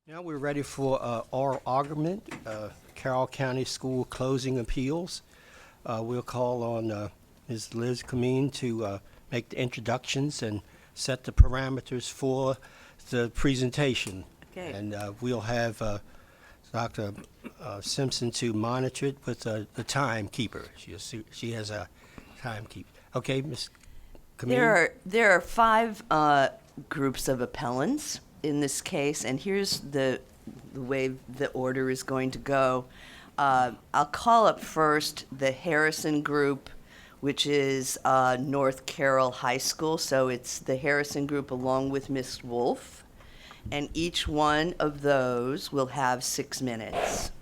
Now we're ready for oral argument, Carroll County School closing appeals. We'll call on Ms. Liz Kameen to make the introductions and set the parameters for the presentation. Okay. And we'll have Dr. Simpson to monitor it with the timekeeper. She has a timekeeper. Okay, Ms. Kameen? There are five groups of appellants in this case, and here's the way the order is going to go. I'll call up first the Harrison group, which is North Carroll High School. So it's the Harrison group along with Miss Wolf, and each one of those will have 6 minutes.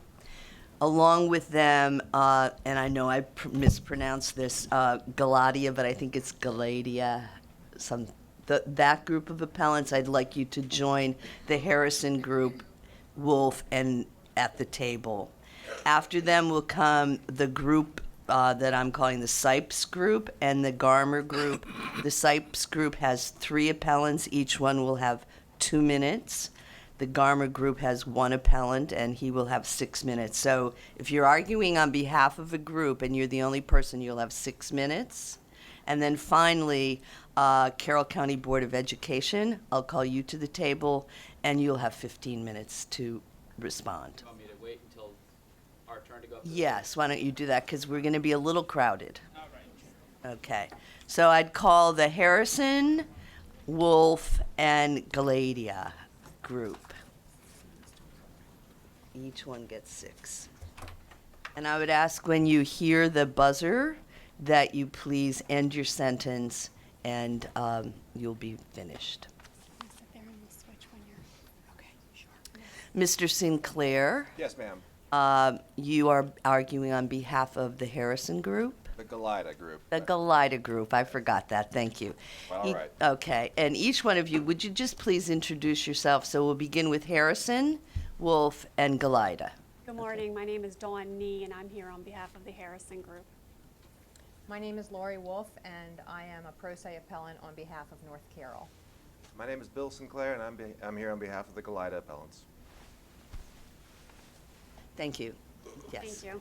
Along with them, and I know I mispronounced this, Galadia, but I think it's Galadia, that group of appellants. I'd like you to join the Harrison group, Wolf, and at the table. After them will come the group that I'm calling the Sipes group and the Garmer group. The Sipes group has 3 appellants. Each one will have 2 minutes. The Garmer group has 1 appellant, and he will have 6 minutes. So if you're arguing on behalf of a group and you're the only person, you'll have 6 minutes. And then finally, Carroll County Board of Education, I'll call you to the table, and you'll have 15 minutes to respond. You want me to wait until our turn to go up? Yes, why don't you do that, because we're going to be a little crowded. All right. Okay, so I'd call the Harrison, Wolf, and Galadia group. Each one gets 6. And I would ask when you hear the buzzer that you please end your sentence and you'll be finished. Sit there and we'll switch when you're, okay, sure. Mr. Sinclair, Yes, ma'am. you are arguing on behalf of the Harrison group? The Galida group. The Galida group, I forgot that, thank you. All right. Okay, and each one of you, would you just please introduce yourself? So we'll begin with Harrison, Wolf, and Galida. Good morning, my name is Dawn Nee, and I'm here on behalf of the Harrison Group. My name is Lori Wolf, and I am a pro se appellant on behalf of North Carroll. My name is Bill Sinclair, and I'm here on behalf of the Galida appellants. Thank you. Yes. Thank you.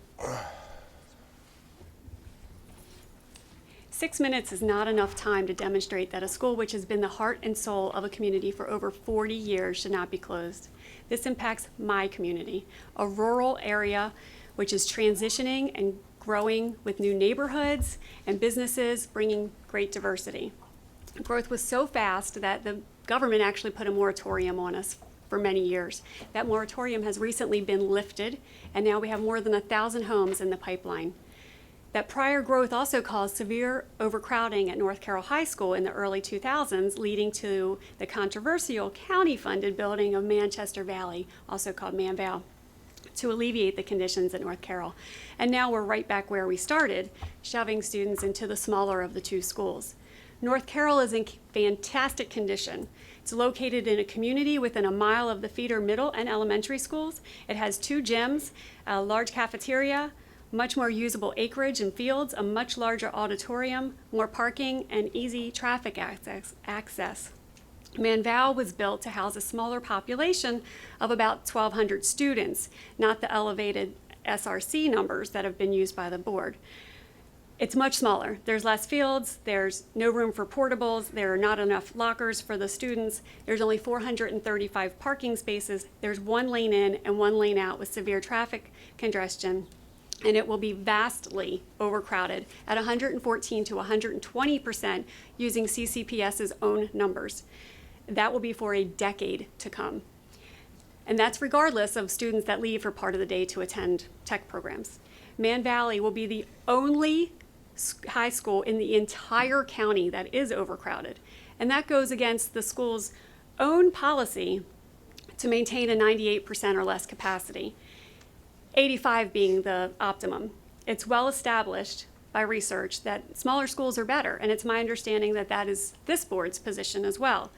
6 minutes is not enough time to demonstrate that a school which has been the heart and soul of a community for over 40 years should not be closed. This impacts my community, a rural area which is transitioning and growing with new neighborhoods and businesses bringing great diversity. Growth was so fast that the government actually put a moratorium on us for many years. That moratorium has recently been lifted, and now we have more than 1,000 homes in the pipeline. That prior growth also caused severe overcrowding at North Carroll High School in the early 2000s, leading to the controversial county-funded building of Manchester Valley, also called MSBoE, to alleviate the conditions at North Carroll. And now we're right back where we started, shoving students into the smaller of the 2 schools. North Carroll is in fantastic condition. It's located in a community within a mile of the feeder middle and elementary schools. It has 2 gyms, a large cafeteria, much more usable acreage and fields, a much larger auditorium, more parking, and easy traffic access. MSBoE was built to house a smaller population of about 1,200 students, not the elevated SRC numbers that have been used by the board. It's much smaller. There's less fields, there's no room for portables, there are not enough lockers for the students, there's only 435 parking spaces, there's 1 lane in and 1 lane out with severe traffic congestion, and it will be vastly overcrowded at 114 to 120% using CCPS's own numbers. That will be for a decade to come. And that's regardless of students that leave for part of the day to attend tech programs. Man Valley will be the only high school in the entire county that is overcrowded. And that goes against the school's own policy to maintain a 98% or less capacity, 85 being the optimum. It's well established by research that smaller schools are better, and it's my understanding that that is this board's position as well.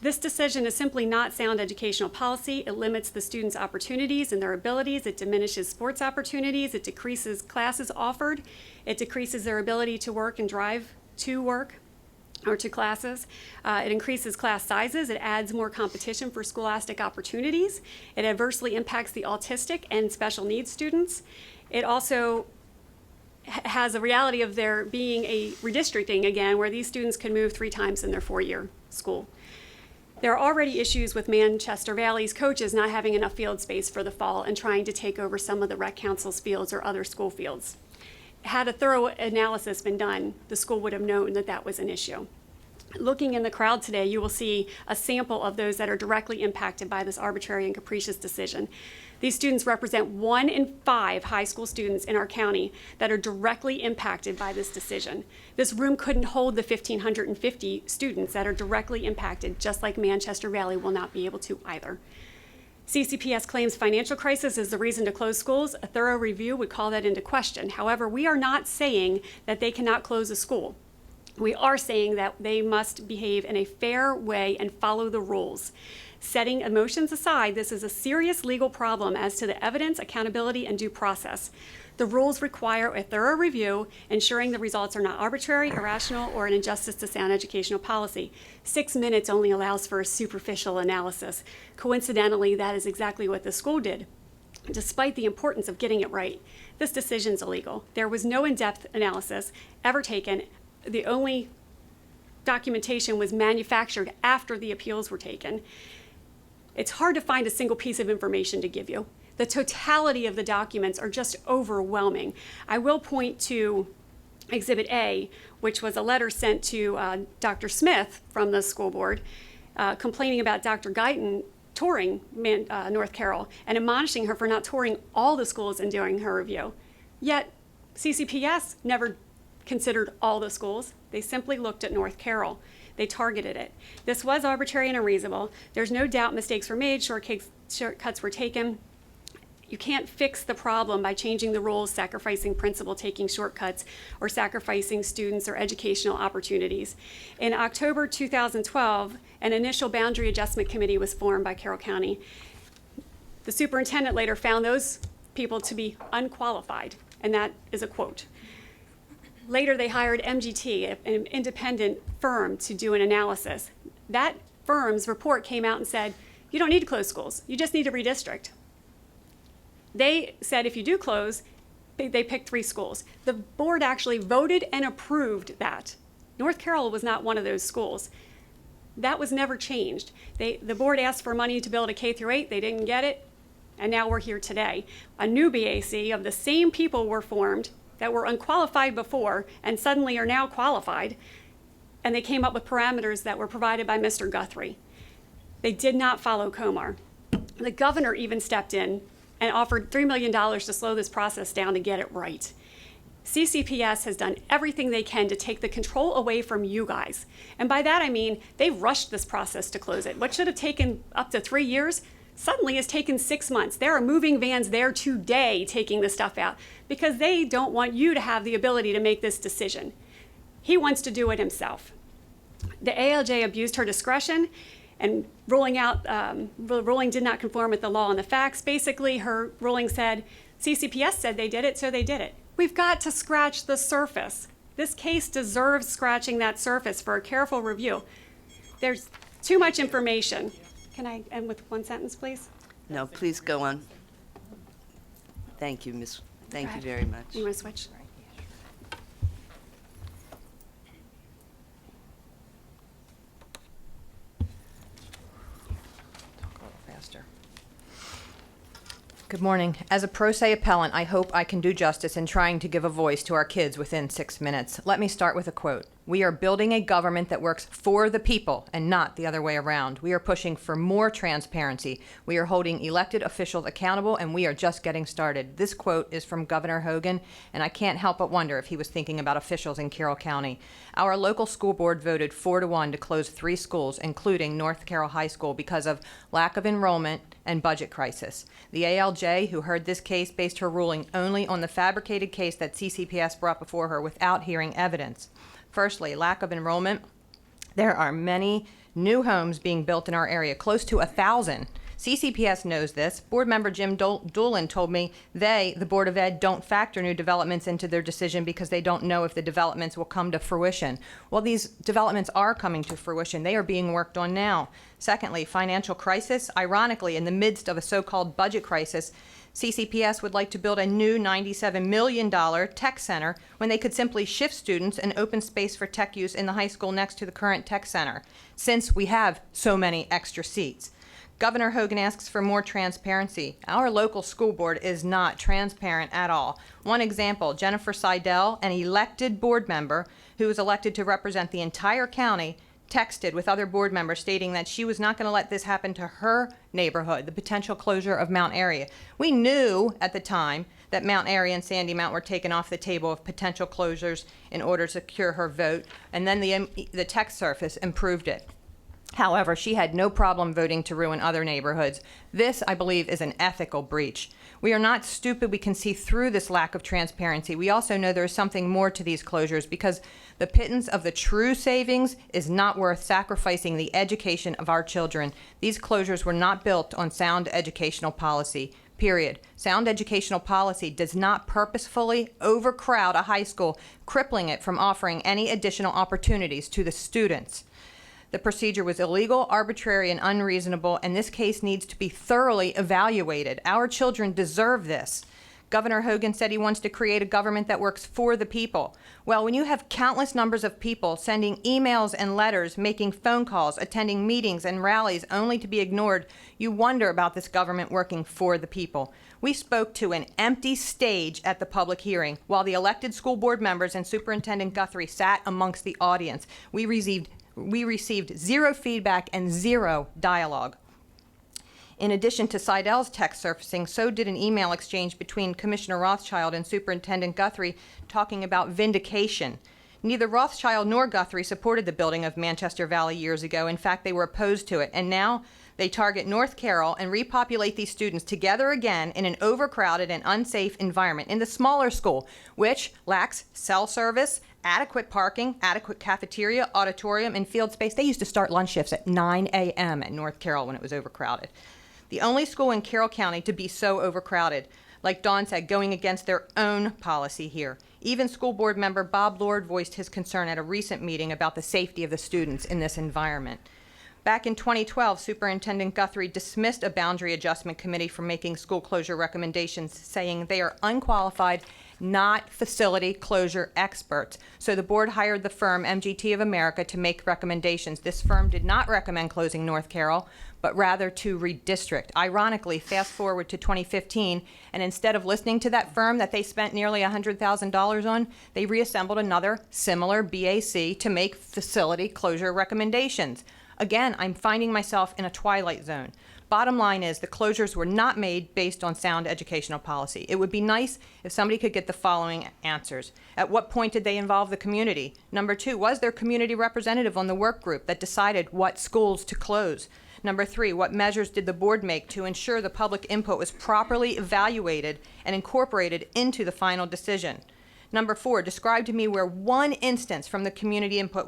This decision is simply not sound educational policy. It limits the students' opportunities and their abilities. It diminishes sports opportunities. It decreases classes offered. It decreases their ability to work and drive to work. or to classes. It increases class sizes. It adds more competition for scholastic opportunities. It adversely impacts the autistic and special needs students. It also has a reality of there being a redistricting again, where these students can move 3 times in their 4-year school. There are already issues with Manchester Valley's coaches not having enough field space for the fall and trying to take over some of the rec council's fields or other school fields. Had a thorough analysis been done, the school would have known that that was an issue. Looking in the crowd today, you will see a sample of those that are directly impacted by this arbitrary and capricious decision. These students represent 1 in 5 high school students in our county that are directly impacted by this decision. This room couldn't hold the 1,550 students that are directly impacted, just like Manchester Valley will not be able to either. CCPS claims financial crisis is the reason to close schools. A thorough review would call that into question. However, we are not saying that they cannot close a school. We are saying that they must behave in a fair way and follow the rules. Setting emotions aside, this is a serious legal problem as to the evidence, accountability, and due process. The rules require a thorough review, ensuring the results are not arbitrary, irrational, or an injustice to sound educational policy. 6 minutes only allows for a superficial analysis. Coincidentally, that is exactly what the school did. Despite the importance of getting it right, this decision is illegal. There was no in-depth analysis ever taken. The only documentation was manufactured after the appeals were taken. It's hard to find a single piece of information to give you. The totality of the documents are just overwhelming. I will point to Exhibit A, which was a letter sent to Dr. Smith from the school board complaining about Dr. Guyton touring North Carroll and admonishing her for not touring all the schools and doing her review. Yet CCPS never considered all the schools. They simply looked at North Carroll. They targeted it. This was arbitrary and unreasonable. There's no doubt mistakes were made, shortcuts were taken. You can't fix the problem by changing the rules, sacrificing principle, taking shortcuts, or sacrificing students or educational opportunities. In October 2012, an initial boundary adjustment committee was formed by Carroll County. The superintendent later found those people to be unqualified, and that is a quote. Later, they hired MGT, an independent firm, to do an analysis. That firm's report came out and said, you don't need to close schools, you just need to redistrict. They said if you do close, they picked 3 schools. The board actually voted and approved that. North Carroll was not one of those schools. That was never changed. The board asked for money to build a K-8, they didn't get it, and now we're here today. A new BAC of the same people were formed that were unqualified before and suddenly are now qualified, and they came up with parameters that were provided by Mr. Guthrie. They did not follow Comar. The governor even stepped in and offered $3 million to slow this process down to get it right. CCPS has done everything they can to take the control away from you guys. And by that I mean they've rushed this process to close it. What should have taken up to 3 years suddenly has taken 6 months. There are moving vans there today taking the stuff out because they don't want you to have the ability to make this decision. He wants to do it himself. The ALJ abused her discretion and the ruling did not conform with the law and the facts. Basically, her ruling said, CCPS said they did it, so they did it. We've got to scratch the surface. This case deserves scratching that surface for a careful review. There's too much information. Can I end with one sentence, please? No, please go on. Thank you, Miss. Thank you very much. You want to switch? Good morning. As a pro se appellant, I hope I can do justice in trying to give a voice to our kids within 6 minutes. Let me start with a quote. We are building a government that works for the people and not the other way around. We are pushing for more transparency. We are holding elected officials accountable, and we are just getting started. This quote is from Governor Hogan, and I can't help but wonder if he was thinking about officials in Carroll County. Our local school board voted 4-1 to close 3 schools, including North Carroll High School, because of lack of enrollment and budget crisis. The ALJ, who heard this case, based her ruling only on the fabricated case that CCPS brought before her without hearing evidence. Firstly, lack of enrollment. There are many new homes being built in our area, close to 1,000, CCPS knows this. Board member Jim Doolin told me they, the Board of Ed, don't factor new developments into their decision because they don't know if the developments will come to fruition. Well, these developments are coming to fruition. They are being worked on now. Secondly, financial crisis. Ironically, in the midst of a so-called budget crisis, CCPS would like to build a new $97 million tech center when they could simply shift students and open space for tech use in the high school next to the current tech center, since we have so many extra seats. Governor Hogan asks for more transparency. Our local school board is not transparent at all. One example, Jennifer Seidel, an elected board member who was elected to represent the entire county, texted with other board members stating that she was not going to let this happen to her neighborhood, the potential closure of Mount Airy. We knew at the time that Mount Airy and Sandy Mount were taken off the table of potential closures in order to secure her vote, and then the text surface improved it. However, she had no problem voting to ruin other neighborhoods. This, I believe, is an ethical breach. We are not stupid. We can see through this lack of transparency. We also know there is something more to these closures because the pittance of the true savings is not worth sacrificing the education of our children. These closures were not built on sound educational policy, period. Sound educational policy does not purposefully overcrowd a high school, crippling it from offering any additional opportunities to the students. The procedure was illegal, arbitrary, and unreasonable, and this case needs to be thoroughly evaluated. Our children deserve this. Governor Hogan said he wants to create a government that works for the people. Well, when you have countless numbers of people sending emails and letters, making phone calls, attending meetings and rallies only to be ignored, you wonder about this government working for the people. We spoke to an empty stage at the public hearing while the elected school board members and Superintendent Guthrie sat amongst the audience. We received zero feedback and zero dialogue. In addition to Seidel's text surfacing, so did an email exchange between Commissioner Rothschild and Superintendent Guthrie talking about vindication. Neither Rothschild nor Guthrie supported the building of Manchester Valley years ago. In fact, they were opposed to it. And now they target North Carroll and repopulate these students together again in an overcrowded and unsafe environment in the smaller school, which lacks cell service, adequate parking, adequate cafeteria, auditorium, and field space. They used to start lunch shifts at 9 a.m. at North Carroll when it was overcrowded. The only school in Carroll County to be so overcrowded, like Dawn said, going against their own policy here. Even school board member Bob Lord voiced his concern at a recent meeting about the safety of the students in this environment. Back in 2012, Superintendent Guthrie dismissed a boundary adjustment committee from making school closure recommendations, saying they are unqualified, not facility closure experts. So the board hired the firm MGT of America to make recommendations. This firm did not recommend closing North Carroll, but rather to redistrict. Ironically, fast forward to 2015, and instead of listening to that firm that they spent nearly $100,000 on, they reassembled another similar BAC to make facility closure recommendations. Again, I'm finding myself in a twilight zone. Bottom line is the closures were not made based on sound educational policy. It would be nice if somebody could get the following answers. At what point did they involve the community? Number 2, was there community representative on the work group that decided what schools to close? Number 3, what measures did the board make to ensure the public input was properly evaluated and incorporated into the final decision? Number 4, describe to me where one instance from the community input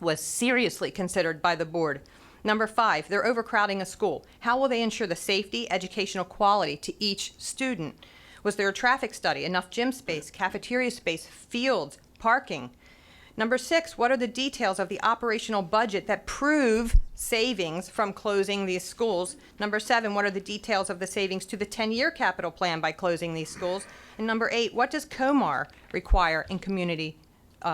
was seriously considered by the board. Number 5, they're overcrowding a school. How will they ensure the safety, educational quality to each student? Was there a traffic study, enough gym space, cafeteria space, fields, parking? Number 6, what are the details of the operational budget that prove savings from closing these schools? Number 7, what are the details of the savings to the 10-year capital plan by closing these schools? And number 8, what does COMAR require in community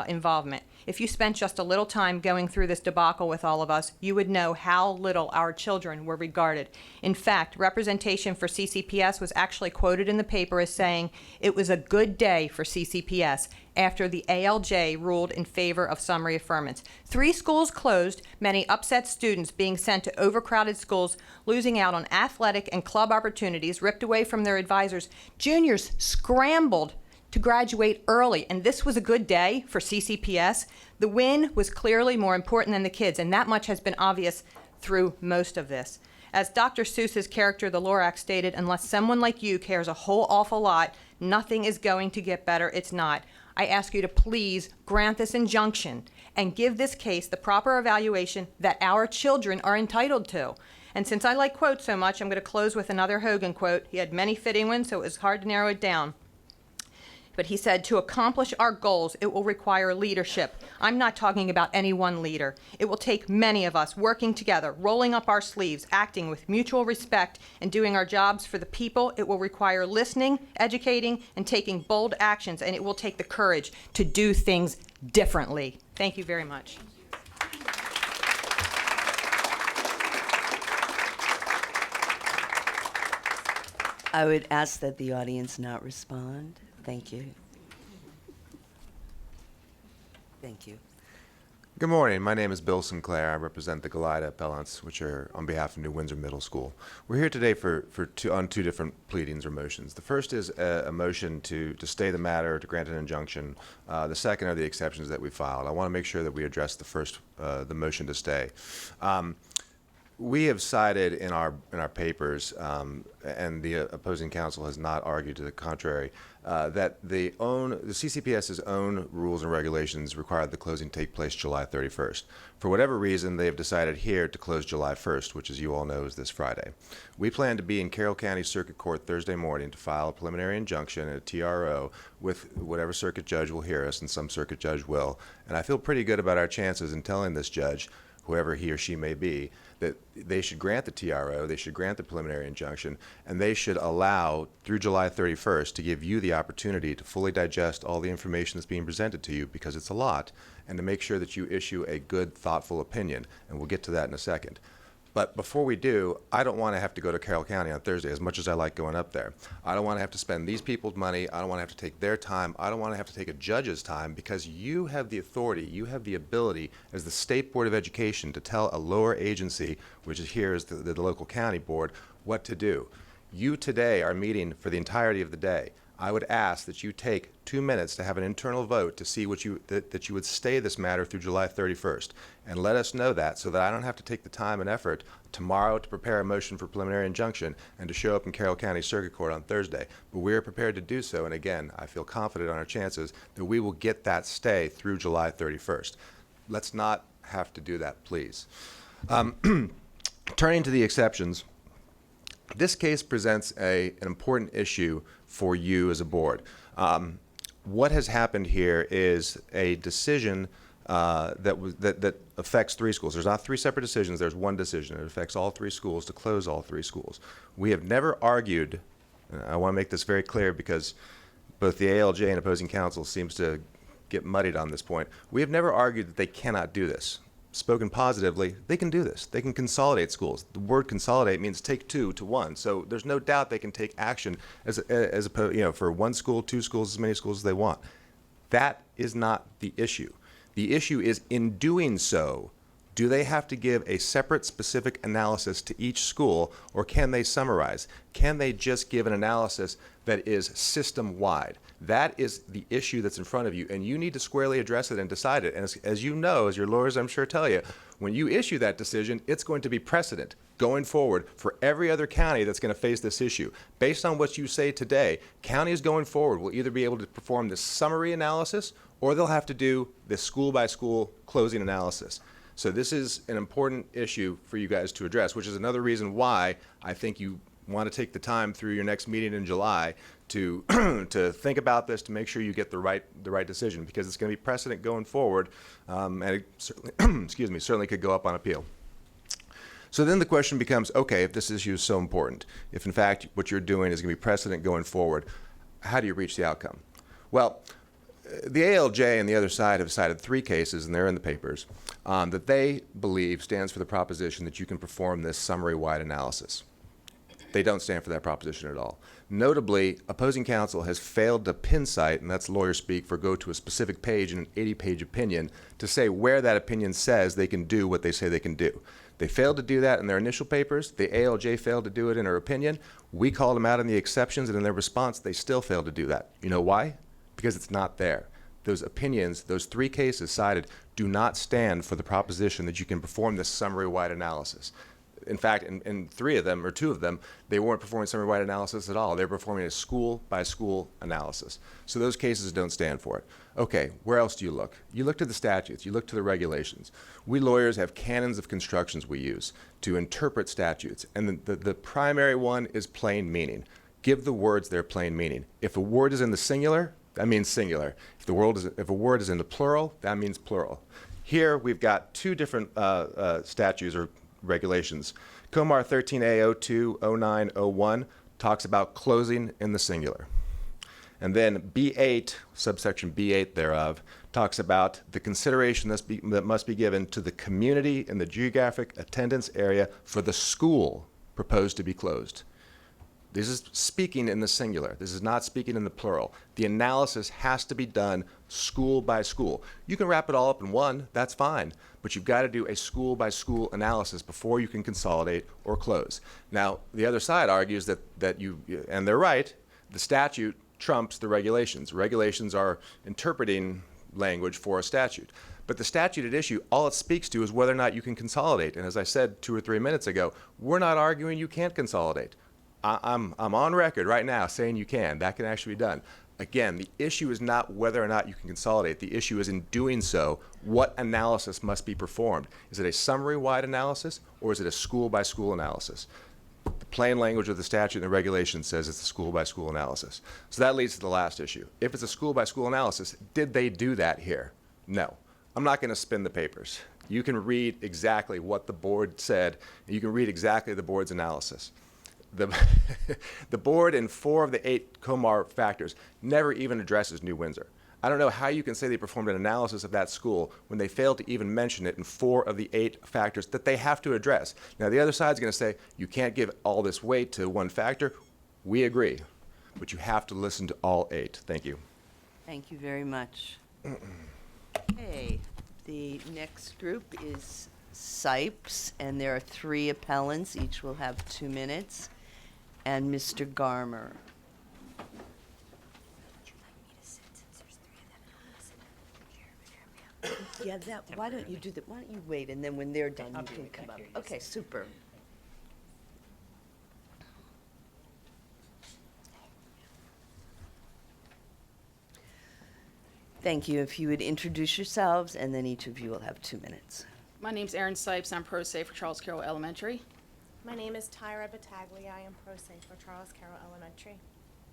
involvement? If you spent just a little time going through this debacle with all of us, you would know how little our children were regarded. In fact, representation for CCPS was actually quoted in the paper as saying it was a good day for CCPS after the ALJ ruled in favor of summary affirmance. 3 schools closed, many upset students being sent to overcrowded schools, losing out on athletic and club opportunities, ripped away from their advisors. Juniors scrambled to graduate early, and this was a good day for CCPS. The win was clearly more important than the kids, and that much has been obvious through most of this. As Dr. Seuss's character, the Lorax, stated, unless someone like you cares a whole awful lot, nothing is going to get better. It's not. I ask you to please grant this injunction and give this case the proper evaluation that our children are entitled to. And since I like quotes so much, I'm going to close with another Hogan quote. He had many fitting ones, so it was hard to narrow it down. But he said, to accomplish our goals, it will require leadership. I'm not talking about any one leader. It will take many of us working together, rolling up our sleeves, acting with mutual respect, and doing our jobs for the people. It will require listening, educating, and taking bold actions, and it will take the courage to do things differently. Thank you very much. I would ask that the audience not respond. Thank you. Thank you. Good morning. My name is Bill Sinclair. I represent the Galida appellants, which are on behalf of New Windsor Middle School. We're here today on two different pleadings or motions. The first is a motion to stay the matter, to grant an injunction. The second are the exceptions that we filed. I want to make sure that we address the first, the motion to stay. We have cited in our papers, and the opposing counsel has not argued to the contrary, that the CCPS's own rules and regulations require the closing take place July 31st. For whatever reason, they have decided here to close July 1st, which, as you all know, is this Friday. We plan to be in Carroll County Circuit Court Thursday morning to file a preliminary injunction and a TRO with whatever circuit judge will hear us, and some circuit judge will. And I feel pretty good about our chances in telling this judge, whoever he or she may be, that they should grant the TRO, they should grant the preliminary injunction, and they should allow, through July 31st, to give you the opportunity to fully digest all the information that's being presented to you, because it's a lot, and to make sure that you issue a good, thoughtful opinion. And we'll get to that in a second. But before we do, I don't want to have to go to Carroll County on Thursday, as much as I like going up there. I don't want to have to spend these people's money. I don't want to have to take their time. I don't want to have to take a judge's time, because you have the authority, you have the ability as the State Board of Education to tell a lower agency, which is here is the local county board, what to do. You today are meeting for the entirety of the day. I would ask that you take 2 minutes to have an internal vote to see that you would stay this matter through July 31st, and let us know that, so that I don't have to take the time and effort tomorrow to prepare a motion for preliminary injunction and to show up in Carroll County Circuit Court on Thursday. But we are prepared to do so, and again, I feel confident on our chances that we will get that stay through July 31st. Let's not have to do that, please. Turning to the exceptions, this case presents an important issue for you as a board. What has happened here is a decision that affects 3 schools. There's not 3 separate decisions, there's one decision. It affects all 3 schools, to close all 3 schools. We have never argued, and I want to make this very clear because both the ALJ and opposing counsel seems to get muddied on this point. We have never argued that they cannot do this. Spoken positively, they can do this. They can consolidate schools. The word consolidate means take 2 to 1. So there's no doubt they can take action as opposed, for 1 school, 2 schools, as many schools as they want. That is not the issue. The issue is, in doing so, do they have to give a separate specific analysis to each school, or can they summarize? Can they just give an analysis that is system-wide? That is the issue that's in front of you, and you need to squarely address it and decide it. And as you know, as your lawyers I'm sure tell you, when you issue that decision, it's going to be precedent going forward for every other county that's going to face this issue. Based on what you say today, counties going forward will either be able to perform this summary analysis, or they'll have to do this school-by-school closing analysis. So this is an important issue for you guys to address, which is another reason why I think you want to take the time through your next meeting in July to to think about this, to make sure you get the right decision, because it's going to be precedent going forward, and it certainly, certainly could go up on appeal. So then the question becomes, okay, if this issue is so important, if in fact what you're doing is going to be precedent going forward, how do you reach the outcome? Well, the ALJ and the other side have cited 3 cases, and they're in the papers, that they believe stands for the proposition that you can perform this summary-wide analysis. They don't stand for that proposition at all. Notably, opposing counsel has failed to pin cite, and that's lawyer speak for go to a specific page in an 80-page opinion, to say where that opinion says they can do what they say they can do. They failed to do that in their initial papers. The ALJ failed to do it in her opinion. We called them out in the exceptions, and in their response, they still failed to do that. You know why? Because it's not there. Those opinions, those 3 cases cited, do not stand for the proposition that you can perform this summary-wide analysis. In fact, in 3 of them, or 2 of them, they weren't performing summary-wide analysis at all. They were performing a school-by-school analysis. So those cases don't stand for it. Okay, where else do you look? You look to the statutes. You look to the regulations. We lawyers have canons of constructions we use to interpret statutes. And the primary one is plain meaning. Give the words their plain meaning. If a word is in the singular, that means singular. If a word is in the plural, that means plural. Here, we've got 2 different statutes or regulations. Comar 13A020901 talks about closing in the singular. And then B8, subsection B8 thereof, talks about the consideration that must be given to the community in the geographic attendance area for the school proposed to be closed. This is speaking in the singular. This is not speaking in the plural. The analysis has to be done school by school. You can wrap it all up in one, that's fine, but you've got to do a school by school analysis before you can consolidate or close. Now, the other side argues that and they're right, the statute trumps the regulations. Regulations are interpreting language for a statute. But the statute at issue, all it speaks to is whether or not you can consolidate. And as I said 2 or 3 minutes ago, we're not arguing you can't consolidate. I'm on record right now saying you can. That can actually be done. Again, the issue is not whether or not you can consolidate. The issue is in doing so, what analysis must be performed. Is it a summary-wide analysis or is it a school-by-school analysis? The plain language of the statute and the regulation says it's a school-by-school analysis. So that leads to the last issue. If it's a school-by-school analysis, did they do that here? No. I'm not going to spin the papers. You can read exactly what the board said, and you can read exactly the board's analysis. The board in 4 of the 8 Comar factors never even addresses New Windsor. I don't know how you can say they performed an analysis of that school when they failed to even mention it in 4 of the 8 factors that they have to address. Now, the other side's going to say, you can't give all this weight to one factor. We agree, but you have to listen to all 8. Thank you. Thank you very much. Okay, the next group is Sipes, and there are 3 appellants. Each will have 2 minutes. And Mr. Garmer. Yeah, why don't you do that? Why don't you wait, and then when they're done, you can come up. Okay, super. Thank you. If you would introduce yourselves, and then each of you will have 2 minutes. My name's Erin Sipes. I'm pro se for Charles Carroll Elementary. My name is Tyra Battaglia. I am pro se for Charles Carroll Elementary.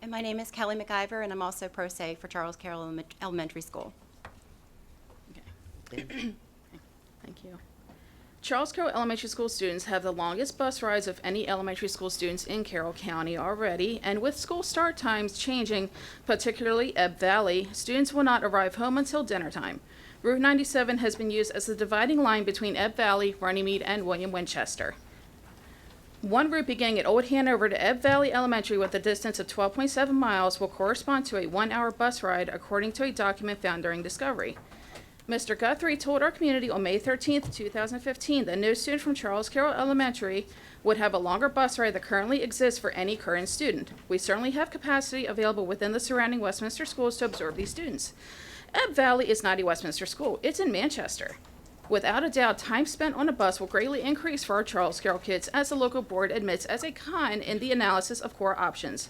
And my name is Kelly McIver, and I'm also pro se for Charles Carroll Elementary School. Thank you. Charles Carroll Elementary School students have the longest bus rides of any elementary school students in Carroll County already, and with school start times changing, particularly Ebb Valley, students will not arrive home until dinner time. Route 97 has been used as the dividing line between Ebb Valley, Runnymede, and William Winchester. One route beginning at Old Hanover to Ebb Valley Elementary with a distance of 12.7 miles will correspond to a 1-hour bus ride, according to a document found during discovery. Mr. Guthrie told our community on May 13th, 2015, that no student from Charles Carroll Elementary would have a longer bus ride that currently exists for any current student. We certainly have capacity available within the surrounding Westminster schools to absorb these students. Ebb Valley is not a Westminster school. It's in Manchester. Without a doubt, time spent on a bus will greatly increase for our Charles Carroll kids, as the local board admits as a con in the analysis of core options.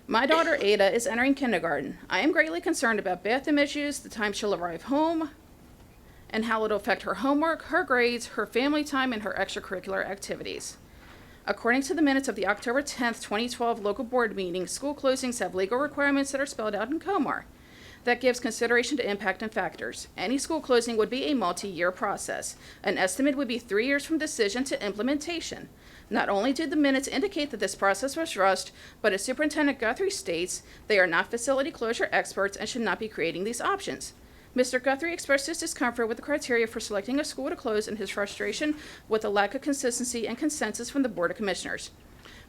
My daughter Ada is entering kindergarten. I am greatly concerned about bathroom issues, the time she'll arrive home, and how it'll affect her homework, her grades, her family time, and her extracurricular activities. According to the minutes of the October 10th, 2012 local board meeting, school closings have legal requirements that are spelled out in Comar. That gives consideration to impact and factors. Any school closing would be a multi-year process. An estimate would be 3 years from decision to implementation. Not only did the minutes indicate that this process was rushed, but as Superintendent Guthrie states, they are not facility closure experts and should not be creating these options. Mr. Guthrie expressed his discomfort with the criteria for selecting a school to close and his frustration with the lack of consistency and consensus from the Board of Commissioners.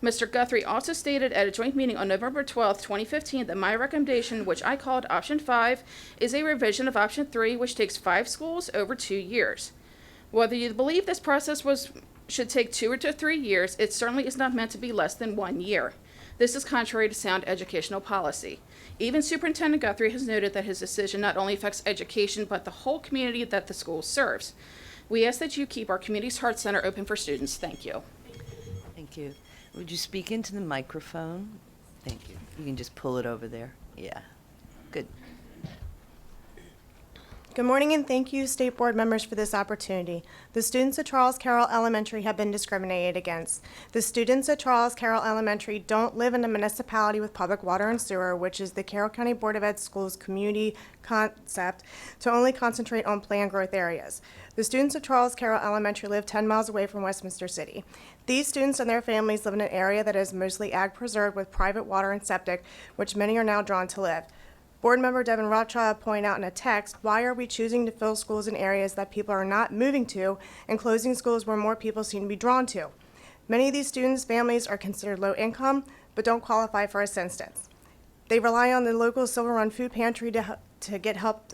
Mr. Guthrie also stated at a joint meeting on November 12, 2015, that my recommendation, which I called Option 5, is a revision of Option 3, which takes 5 schools over 2 years. Whether you believe this process should take 2 to 3 years, it certainly is not meant to be less than 1 year. This is contrary to sound educational policy. Even Superintendent Guthrie has noted that his decision not only affects education, but the whole community that the school serves. We ask that you keep our Community Heart Center open for students. Thank you. Thank you. Would you speak into the microphone? Thank you. You can just pull it over there. Yeah. Good. Good morning and thank you, State Board members, for this opportunity. The students at Charles Carroll Elementary have been discriminated against. The students at Charles Carroll Elementary don't live in a municipality with public water and sewer, which is the Carroll County Board of Ed Schools community concept to only concentrate on planned growth areas. The students at Charles Carroll Elementary live 10 miles away from Westminster City. These students and their families live in an area that is mostly ag preserved with private water and septic, which many are now drawn to live. Board member Devin Rothschild pointed out in a text, why are we choosing to fill schools in areas that people are not moving to and closing schools where more people seem to be drawn to? Many of these students' families are considered low income, but don't qualify for assistance. They rely on the local Silver Run food pantry to get help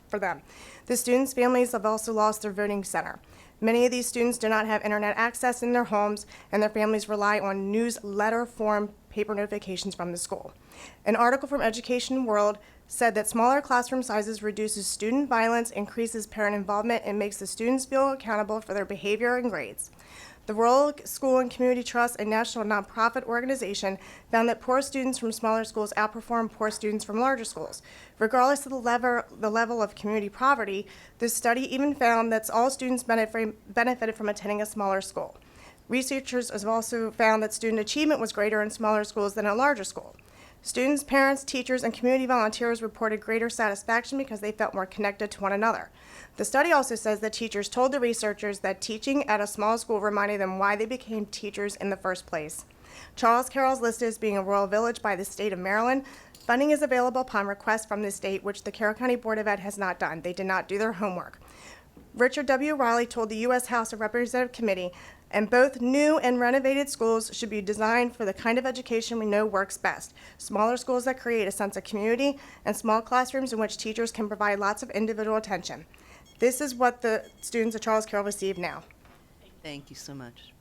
for them. The students' families have also lost their voting center. Many of these students do not have internet access in their homes, and their families rely on newsletter form paper notifications from the school. An article from Education World said that smaller classroom sizes reduces student violence, increases parent involvement, and makes the students feel accountable for their behavior and grades. The Rural School and Community Trust, a national nonprofit organization, found that poor students from smaller schools outperform poor students from larger schools. Regardless of the level of community poverty, this study even found that all students benefited from attending a smaller school. Researchers have also found that student achievement was greater in smaller schools than a larger school. Students, parents, teachers, and community volunteers reported greater satisfaction because they felt more connected to one another. The study also says that teachers told the researchers that teaching at a small school reminded them why they became teachers in the first place. Charles Carroll is listed as being a rural village by the state of Maryland. Funding is available upon request from the state, which the Carroll County Board of Ed has not done. They did not do their homework. Richard W. Riley told the U.S. House of Representatives Committee, and both new and renovated schools should be designed for the kind of education we know works best. Smaller schools that create a sense of community and small classrooms in which teachers can provide lots of individual attention. This is what the students at Charles Carroll receive now. Thank you so much.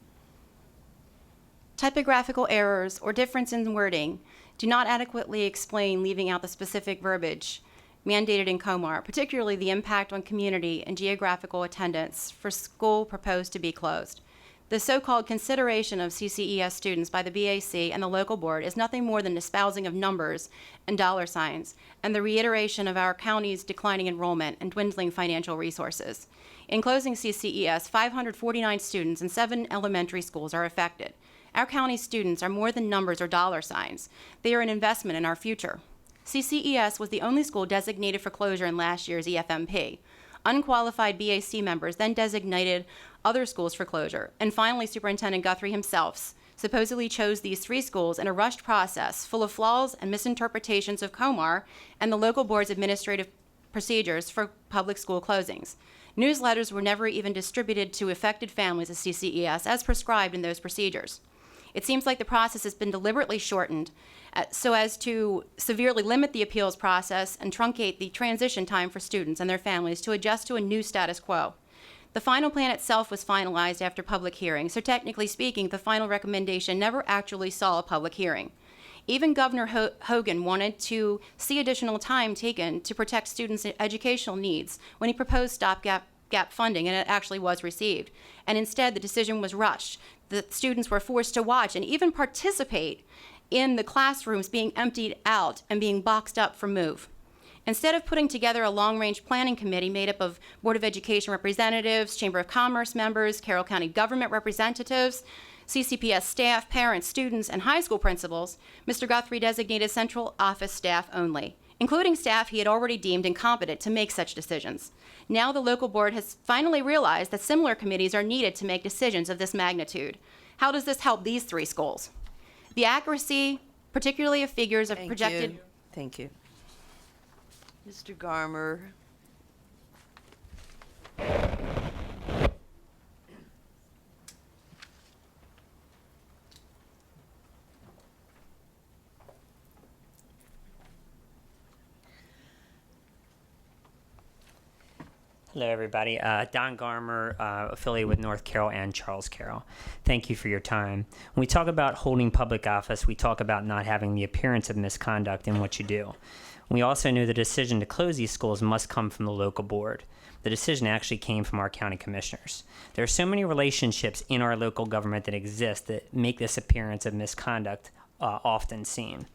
Typographical errors or difference in wording do not adequately explain leaving out the specific verbiage mandated in COMAR, particularly the impact on community and geographical attendance for school proposed to be closed. The so-called consideration of CCES students by the BAC and the local board is nothing more than espousing of numbers and dollar signs, and the reiteration of our county's declining enrollment and dwindling financial resources. In closing CCES, 549 students in 7 elementary schools are affected. Our county's students are more than numbers or dollar signs. They are an investment in our future. CCES was the only school designated for closure in last year's EFMP. Unqualified BAC members then designated other schools for closure, and finally Superintendent Guthrie himself supposedly chose these 3 schools in a rushed process full of flaws and misinterpretations of COMAR and the local board's administrative procedures for public school closings. Newsletters were never even distributed to affected families of CCES as prescribed in those procedures. It seems like the process has been deliberately shortened so as to severely limit the appeals process and truncate the transition time for students and their families to adjust to a new status quo. The final plan itself was finalized after public hearing, so technically speaking, the final recommendation never actually saw a public hearing. Even Governor Hogan wanted to see additional time taken to protect students' educational needs when he proposed stopgap funding, and it actually was received. And instead, the decision was rushed. The students were forced to watch and even participate in the classrooms being emptied out and being boxed up for move. Instead of putting together a long-range planning committee made up of Board of Education representatives, Chamber of Commerce members, Carroll County government representatives, CCPS staff, parents, students, and high school principals, Mr. Guthrie designated central office staff only, including staff he had already deemed incompetent to make such decisions. Now the local board has finally realized that similar committees are needed to make decisions of this magnitude. How does this help these 3 schools? The accuracy, particularly of figures of projected... Thank you. Mr. Garmer. Hello, everybody. Don Garmer, affiliated with North Carroll and Charles Carroll. Thank you for your time. When we talk about holding public office, we talk about not having the appearance of misconduct in what you do. We also know the decision to close these schools must come from the local board. the decision actually came from our county commissioners. There are so many relationships in our local government that exist that make this appearance of misconduct often seen.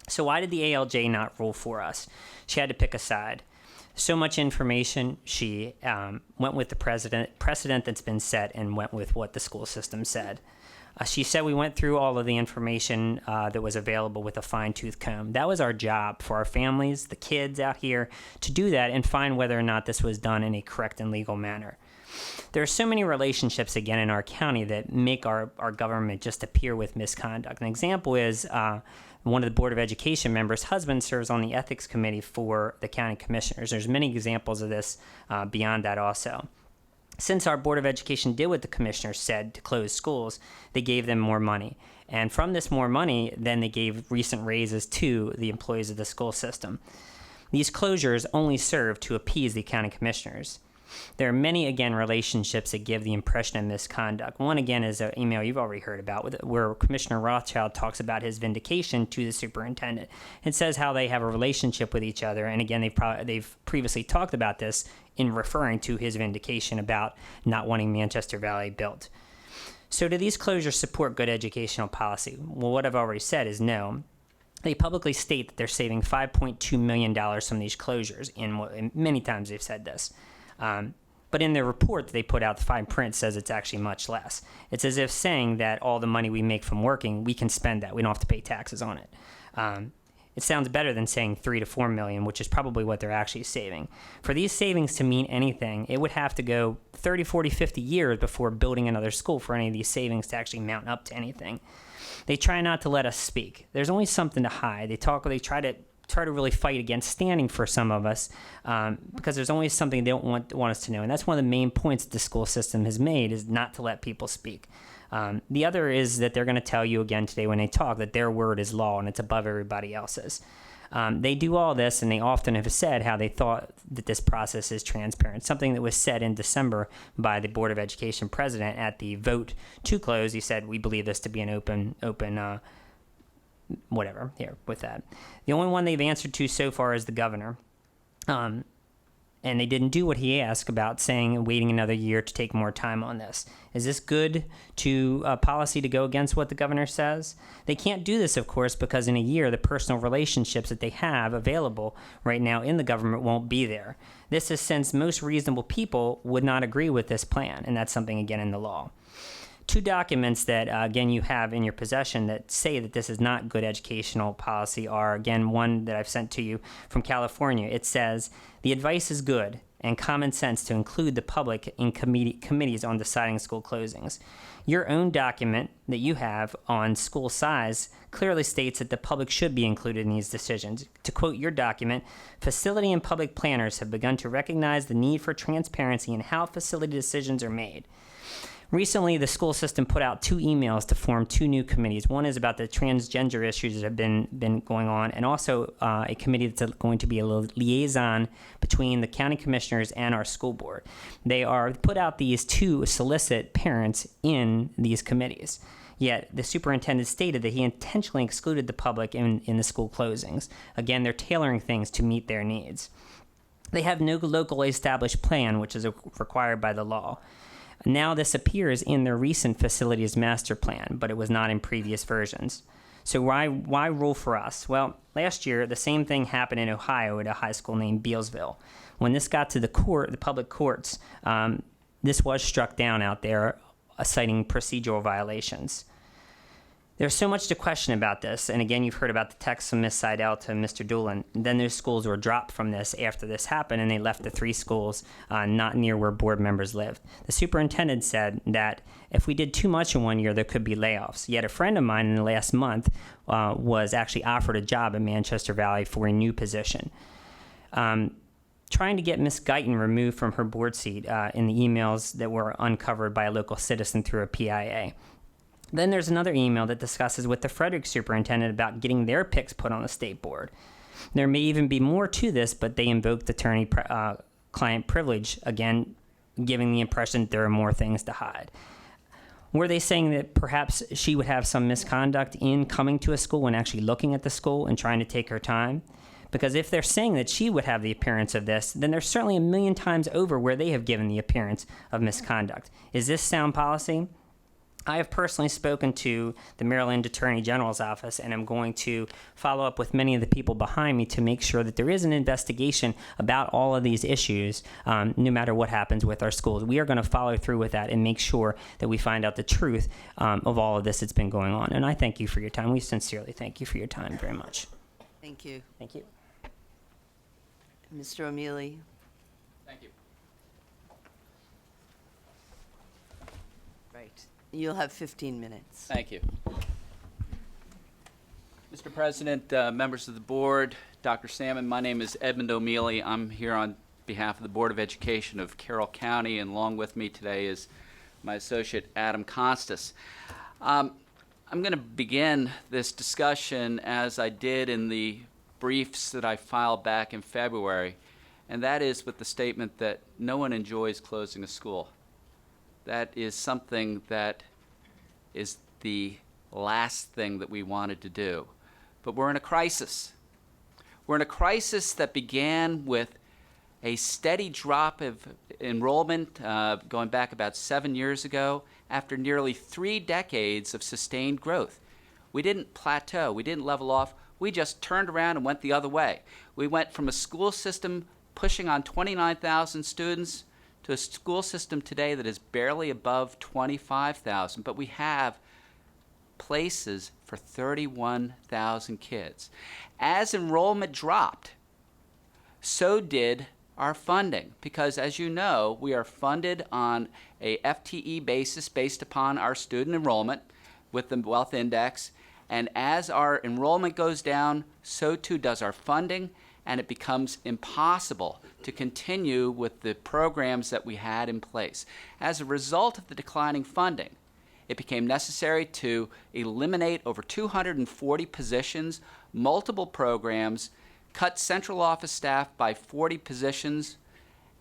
So why did the ALJ not rule for us? She had to pick a side. So much information, she went with the precedent that's been set and went with what the school system said. She said we went through all of the information that was available with a fine-tooth comb. That was our job for our families, the kids out here, to do that and find whether or not this was done in a correct and legal manner. There are so many relationships, again, in our county that make our government just appear with misconduct. An example is one of the Board of Education members' husband serves on the ethics committee for the county commissioners. There's many examples of this beyond that also. Since our Board of Education did what the commissioners said to close schools, they gave them more money. And from this more money, then they gave recent raises to the employees of the school system. These closures only serve to appease the county commissioners. There are many, again, relationships that give the impression of misconduct. One, again, is an email you've already heard about, where Commissioner Rothschild talks about his vindication to the superintendent. It says how they have a relationship with each other, and again, they've previously talked about this in referring to his vindication about not wanting Manchester Valley built. So do these closures support good educational policy? Well, what I've already said is no. They publicly state that they're saving $5.2 million from these closures, and many times they've said this. But in their report that they put out, the fine print says it's actually much less. It's as if saying that all the money we make from working, we can spend that. We don't have to pay taxes on it. It sounds better than saying $3 to $4 million, which is probably what they're actually saving. For these savings to mean anything, it would have to go 30, 40, 50 years before building another school for any of these savings to actually mount up to anything. They try not to let us speak. There's always something to hide. They try to really fight against standing for some of us because there's always something they don't want us to know. And that's one of the main points that the school system has made, is not to let people speak. The other is that they're going to tell you again today when they talk that their word is law and it's above everybody else's. They do all this, and they often have said how they thought that this process is transparent, something that was said in December by the Board of Education president at the vote to close. He said, we believe this to be an open whatever here with that. The only one they've answered to so far is the governor. And they didn't do what he asked about saying waiting another year to take more time on this. Is this good policy to go against what the governor says? They can't do this, of course, because in a year, the personal relationships that they have available right now in the government won't be there. This is since most reasonable people would not agree with this plan, and that's something, again, in the law. Two documents that, again, you have in your possession that say that this is not good educational policy are, again, one that I've sent to you from California. It says, the advice is good and common sense to include the public in committees on deciding school closings. Your own document that you have on school size clearly states that the public should be included in these decisions. To quote your document, facility and public planners have begun to recognize the need for transparency in how facility decisions are made. Recently, the school system put out 2 emails to form 2 new committees. One is about the transgender issues that have been going on, and also a committee that's going to be a liaison between the county commissioners and our school board. They are put out these to solicit parents in these committees. Yet the superintendent stated that he intentionally excluded the public in the school closings. Again, they're tailoring things to meet their needs. They have no locally established plan, which is required by the law. Now this appears in their recent facilities master plan, but it was not in previous versions. So why rule for us? Well, last year, the same thing happened in Ohio at a high school named Bealsville. When this got to the public courts, this was struck down out there, citing procedural violations. There's so much to question about this, and again, you've heard about the text from Ms. Seidel to Mr. Doolin. Then those schools were dropped from this after this happened, and they left the 3 schools not near where board members lived. The superintendent said that if we did too much in one year, there could be layoffs. Yet a friend of mine in the last month was actually offered a job at Manchester Valley for a new position. Trying to get Ms. Guyton removed from her board seat in the emails that were uncovered by a local citizen through a PIA. Then there's another email that discusses with the Frederick superintendent about getting their picks put on the state board. There may even be more to this, but they invoked attorney-client privilege, again, giving the impression that there are more things to hide. Were they saying that perhaps she would have some misconduct in coming to a school and actually looking at the school and trying to take her time? Because if they're saying that she would have the appearance of this, then there's certainly a million times over where they have given the appearance of misconduct. Is this sound policy? I have personally spoken to the Maryland Attorney General's office, and I'm going to follow up with many of the people behind me to make sure that there is an investigation about all of these issues, no matter what happens with our schools. We are going to follow through with that and make sure that we find out the truth of all of this that's been going on. And I thank you for your time. We sincerely thank you for your time very much. Thank you. Thank you. Mr. O'Mealy? Thank you. Right. You'll have 15 minutes. Thank you. Mr. President, members of the board, Dr. Salmon, my name is Edmund O'Mealy. I'm here on behalf of the Board of Education of Carroll County, and along with me today is my associate, Adam Costas. I'm going to begin this discussion as I did in the briefs that I filed back in February, and that is with the statement that no one enjoys closing a school. That is something that is the last thing that we wanted to do. But we're in a crisis. We're in a crisis that began with a steady drop of enrollment going back about 7 years ago after nearly 3 decades of sustained growth. We didn't plateau. We didn't level off. We just turned around and went the other way. We went from a school system pushing on 29,000 students to a school system today that is barely above 25,000, but we have places for 31,000 kids. As enrollment dropped, so did our funding, because as you know, we are funded on a FTE basis based upon our student enrollment with the Wealth Index, and as our enrollment goes down, so too does our funding, and it becomes impossible to continue with the programs that we had in place. As a result of the declining funding, it became necessary to eliminate over 240 positions, multiple programs, cut central office staff by 40 positions,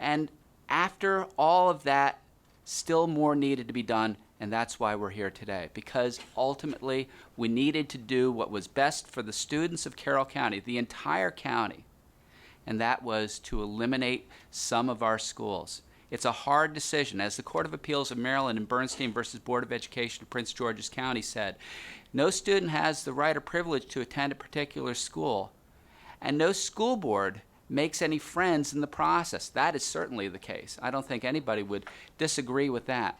and after all of that, still more needed to be done, and that's why we're here today, because ultimately we needed to do what was best for the students of Carroll County, the entire county, and that was to eliminate some of our schools. It's a hard decision. As the Court of Appeals of Maryland in Bernstein versus Board of Education of Prince George's County said, no student has the right or privilege to attend a particular school, and no school board makes any friends in the process. That is certainly the case. I don't think anybody would disagree with that.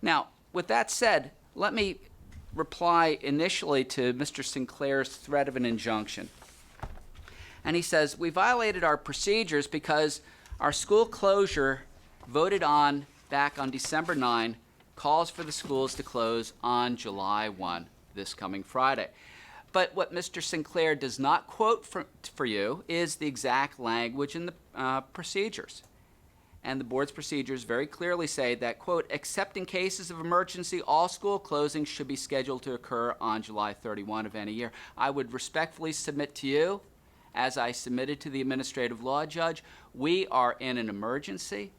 Now, with that said, let me reply initially to Mr. Sinclair's threat of an injunction. And he says, we violated our procedures because our school closure voted on back on December 9 calls for the schools to close on July 1, this coming Friday. But what Mr. Sinclair does not quote for you is the exact language in the procedures. And the board's procedures very clearly say that, quote, except in cases of emergency, all school closings should be scheduled to occur on July 31 of any year. I would respectfully submit to you, as I submitted to the administrative law judge, we are in an emergency.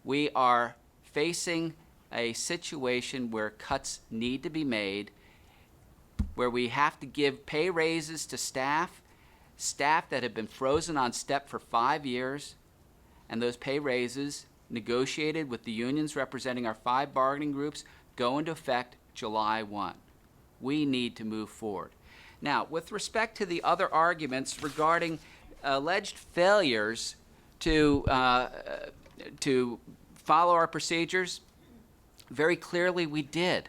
We are facing a situation where cuts need to be made, where we have to give pay raises to staff that have been frozen on step for 5 years, and those pay raises negotiated with the unions representing our 5 bargaining groups go into effect July 1. We need to move forward. Now, with respect to the other arguments regarding alleged failures to follow our procedures, very clearly we did.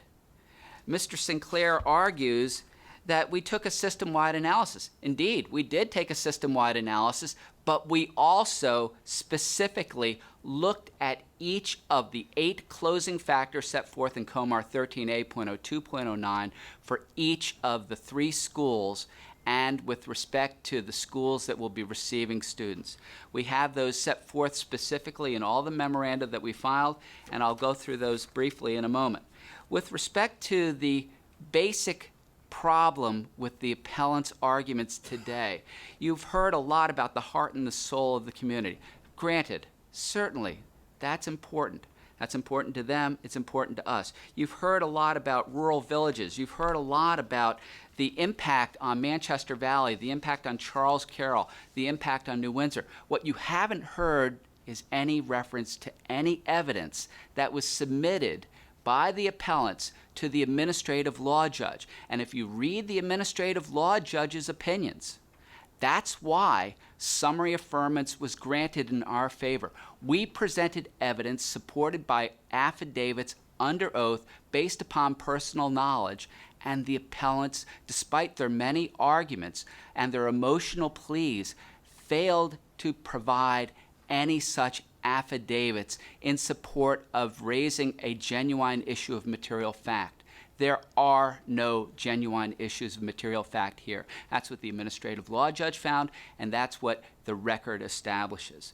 Mr. Sinclair argues that we took a system-wide analysis. Indeed, we did take a system-wide analysis, but we also specifically looked at each of the 8 closing factors set forth in COMAR 13A.02.09 for each of the 3 schools and with respect to the schools that will be receiving students. We have those set forth specifically in all the memoranda that we filed, and I'll go through those briefly in a moment. With respect to the basic problem with the appellant's arguments today, you've heard a lot about the heart and the soul of the community. Granted, certainly, that's important. That's important to them. It's important to us. You've heard a lot about rural villages. You've heard a lot about the impact on Manchester Valley, the impact on Charles Carroll, the impact on New Windsor. What you haven't heard is any reference to any evidence that was submitted by the appellants to the administrative law judge. And if you read the administrative law judge's opinions, that's why summary affirmance was granted in our favor. We presented evidence supported by affidavits under oath based upon personal knowledge, and the appellants, despite their many arguments and their emotional pleas, failed to provide any such affidavits in support of raising a genuine issue of material fact. There are no genuine issues of material fact here. That's what the administrative law judge found, and that's what the record establishes.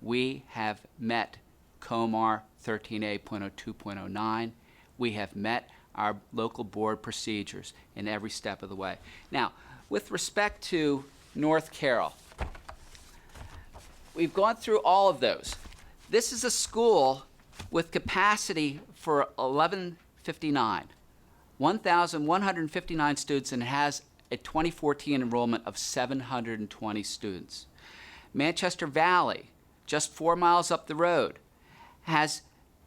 We have met COMAR 13A.02.09. We have met our local board procedures in every step of the way. Now, with respect to North Carroll, we've gone through all of those. This is a school with capacity for 1,159 students, and has a 2014 enrollment of 720 students. Manchester Valley, just 4 miles up the road, has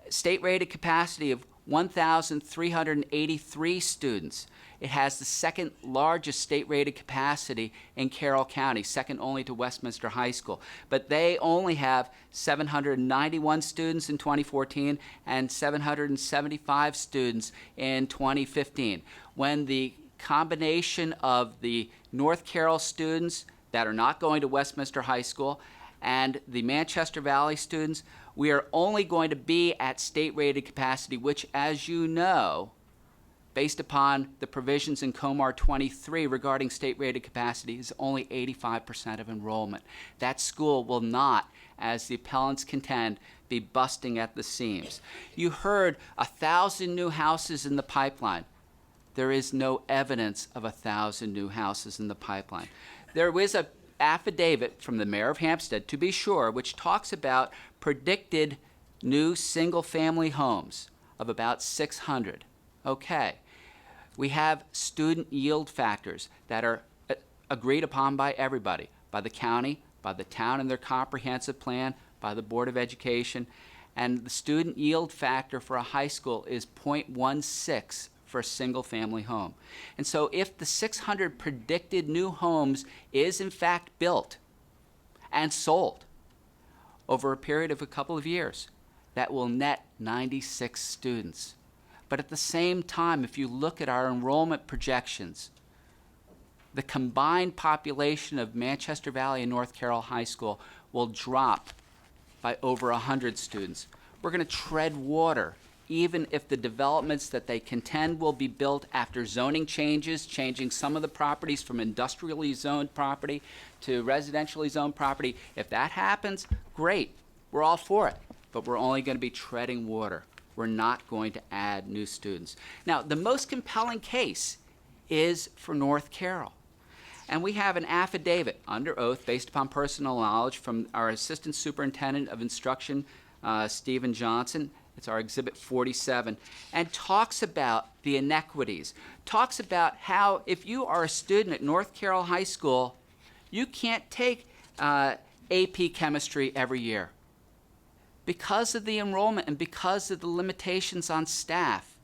state-rated capacity of 1,383 students. It has the second largest state-rated capacity in Carroll County, second only to Westminster High School. But they only have 791 students in 2014 and 775 students in 2015. When the combination of the North Carroll students that are not going to Westminster High School and the Manchester Valley students, we are only going to be at state-rated capacity, which, as you know, based upon the provisions in COMAR 23 regarding state-rated capacity, is only 85% of enrollment. That school will not, as the appellants contend, be busting at the seams. You heard 1,000 new houses in the pipeline. There is no evidence of 1,000 new houses in the pipeline. There is an affidavit from the mayor of Hampstead, to be sure, which talks about predicted new single-family homes of about 600. Okay. We have student yield factors that are agreed upon by everybody, by the county, by the town in their comprehensive plan, by the Board of Education, and the student yield factor for a high school is 0.16 for a single-family home. And so if the 600 predicted new homes is in fact built and sold over a period of a couple of years, that will net 96 students. But at the same time, if you look at our enrollment projections, the combined population of Manchester Valley and North Carroll High School will drop by over 100 students. We're going to tread water, even if the developments that they contend will be built after zoning changes, changing some of the properties from industrially zoned property to residentially zoned property. If that happens, great. We're all for it. But we're only going to be treading water. We're not going to add new students. Now, the most compelling case is for North Carroll. And we have an affidavit under oath based upon personal knowledge from our Assistant Superintendent of Instruction, Stephen Johnson. It's our Exhibit 47, and talks about the inequities, talks about how if you are a student at North Carroll High School, you can't take AP chemistry every year. Because of the enrollment and because of the limitations on staff,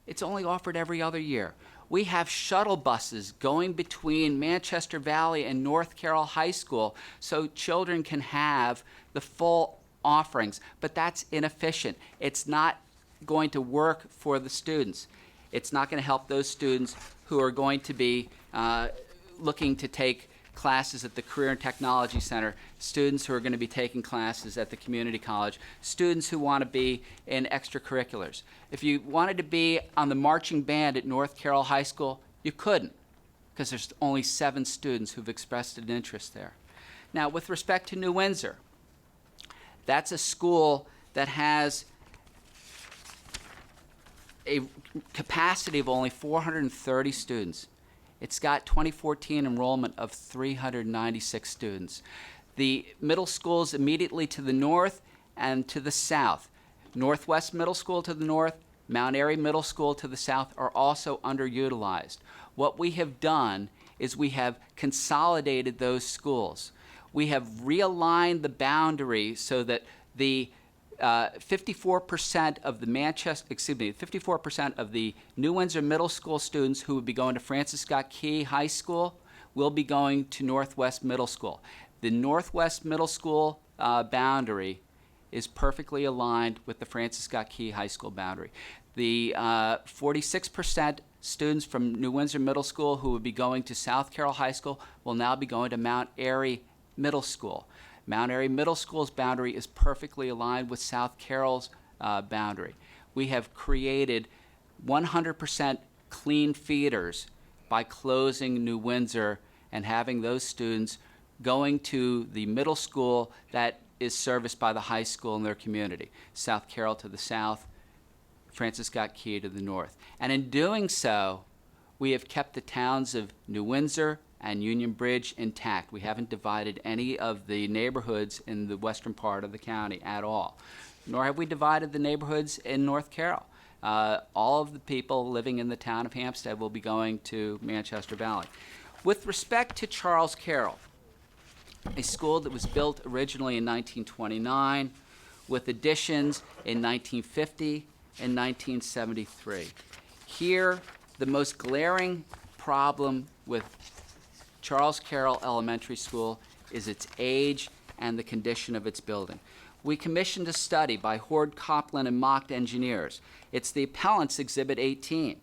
it's only offered every other year. We have shuttle buses going between Manchester Valley and North Carroll High School so children can have the full offerings, but that's inefficient. It's not going to work for the students. It's not going to help those students who are going to be looking to take classes at the Career and Technology Center, students who are going to be taking classes at the community college, students who want to be in extracurriculars. If you wanted to be on the marching band at North Carroll High School, you couldn't, because there's only 7 students who've expressed an interest there. Now, with respect to New Windsor, that's a school that has a capacity of only 430 students. It's got 2014 enrollment of 396 students. The middle schools immediately to the north and to the south, Northwest Middle School to the north, Mount Airy Middle School to the south are also underutilized. What we have done is we have consolidated those schools. We have realigned the boundary so that the 54% of the 54% of the New Windsor Middle School students who would be going to Francis Scott Key High School will be going to Northwest Middle School. The Northwest Middle School boundary is perfectly aligned with the Francis Scott Key High School boundary. The 46% students from New Windsor Middle School who would be going to South Carroll High School will now be going to Mount Airy Middle School. Mount Airy Middle School's boundary is perfectly aligned with South Carroll's boundary. We have created 100% clean feeders by closing New Windsor and having those students going to the middle school that is serviced by the high school in their community. South Carroll to the south, Francis Scott Key to the north. And in doing so, we have kept the towns of New Windsor and Union Bridge intact. We haven't divided any of the neighborhoods in the western part of the county at all, nor have we divided the neighborhoods in North Carroll. All of the people living in the town of Hampstead will be going to Manchester Valley. With respect to Charles Carroll, a school that was built originally in 1929 with additions in 1950 and 1973. Here, the most glaring problem with Charles Carroll Elementary School is its age and the condition of its building. We commissioned a study by Hord, Copland, and Mocht engineers. It's the appellant's Exhibit 18.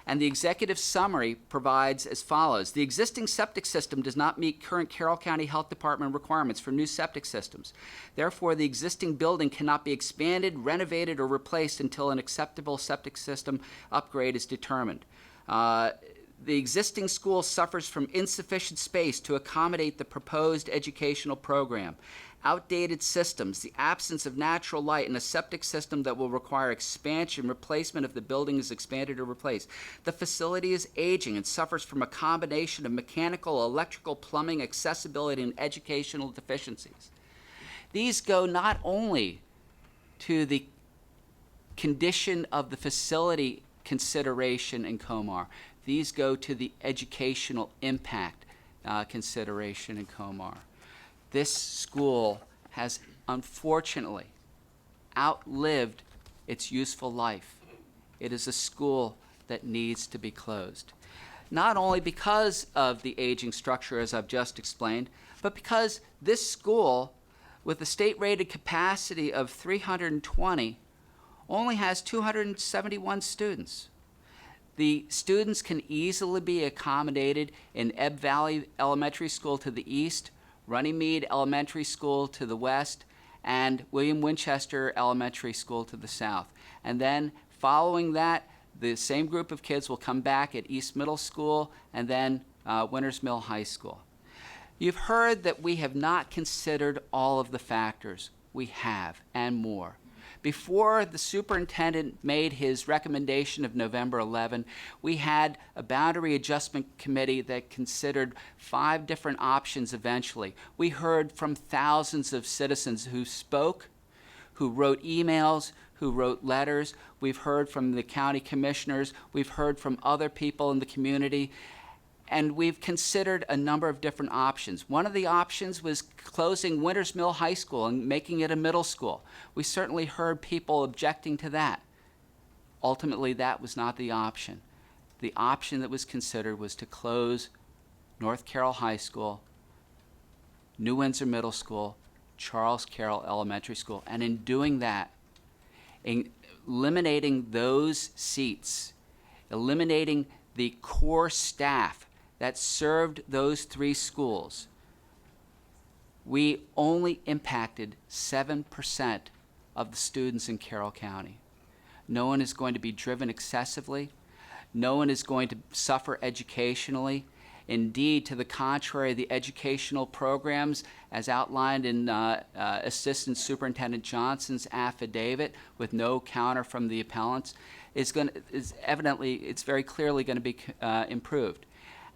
And the executive summary provides as follows. The existing septic system does not meet current Carroll County Health Department requirements for new septic systems. Therefore, the existing building cannot be expanded, renovated, or replaced until an acceptable septic system upgrade is determined. The existing school suffers from insufficient space to accommodate the proposed educational program. Outdated systems, the absence of natural light, and a septic system that will require expansion, replacement if the building is expanded or replaced. The facility is aging and suffers from a combination of mechanical, electrical, plumbing, accessibility, and educational deficiencies. These go not only to the condition of the facility consideration in Comar, these go to the educational impact consideration in Comar. This school has unfortunately outlived its useful life. It is a school that needs to be closed. Not only because of the aging structure, as I've just explained, but because this school, with a state-rated capacity of 320, only has 271 students. The students can easily be accommodated in Ebb Valley Elementary School to the east, Runnymede Elementary School to the west, and William Winchester Elementary School to the south. And then following that, the same group of kids will come back at East Middle School and then Winters Mill High School. You've heard that we have not considered all of the factors. We have, and more. Before the superintendent made his recommendation of November 11, we had a boundary adjustment committee that considered 5 different options eventually. We heard from thousands of citizens who spoke, who wrote emails, who wrote letters. We've heard from the county commissioners. We've heard from other people in the community. And we've considered a number of different options. One of the options was closing Winters Mill High School and making it a middle school. We certainly heard people objecting to that. Ultimately, that was not the option. The option that was considered was to close North Carroll High School, New Windsor Middle School, Charles Carroll Elementary School. And in doing that, in eliminating those seats, eliminating the core staff that served those 3 schools, we only impacted 7% of the students in Carroll County. No one is going to be driven excessively. No one is going to suffer educationally. Indeed, to the contrary, the educational programs, as outlined in Assistant Superintendent Johnson's affidavit, with no counter from the appellants, is very clearly going to be improved.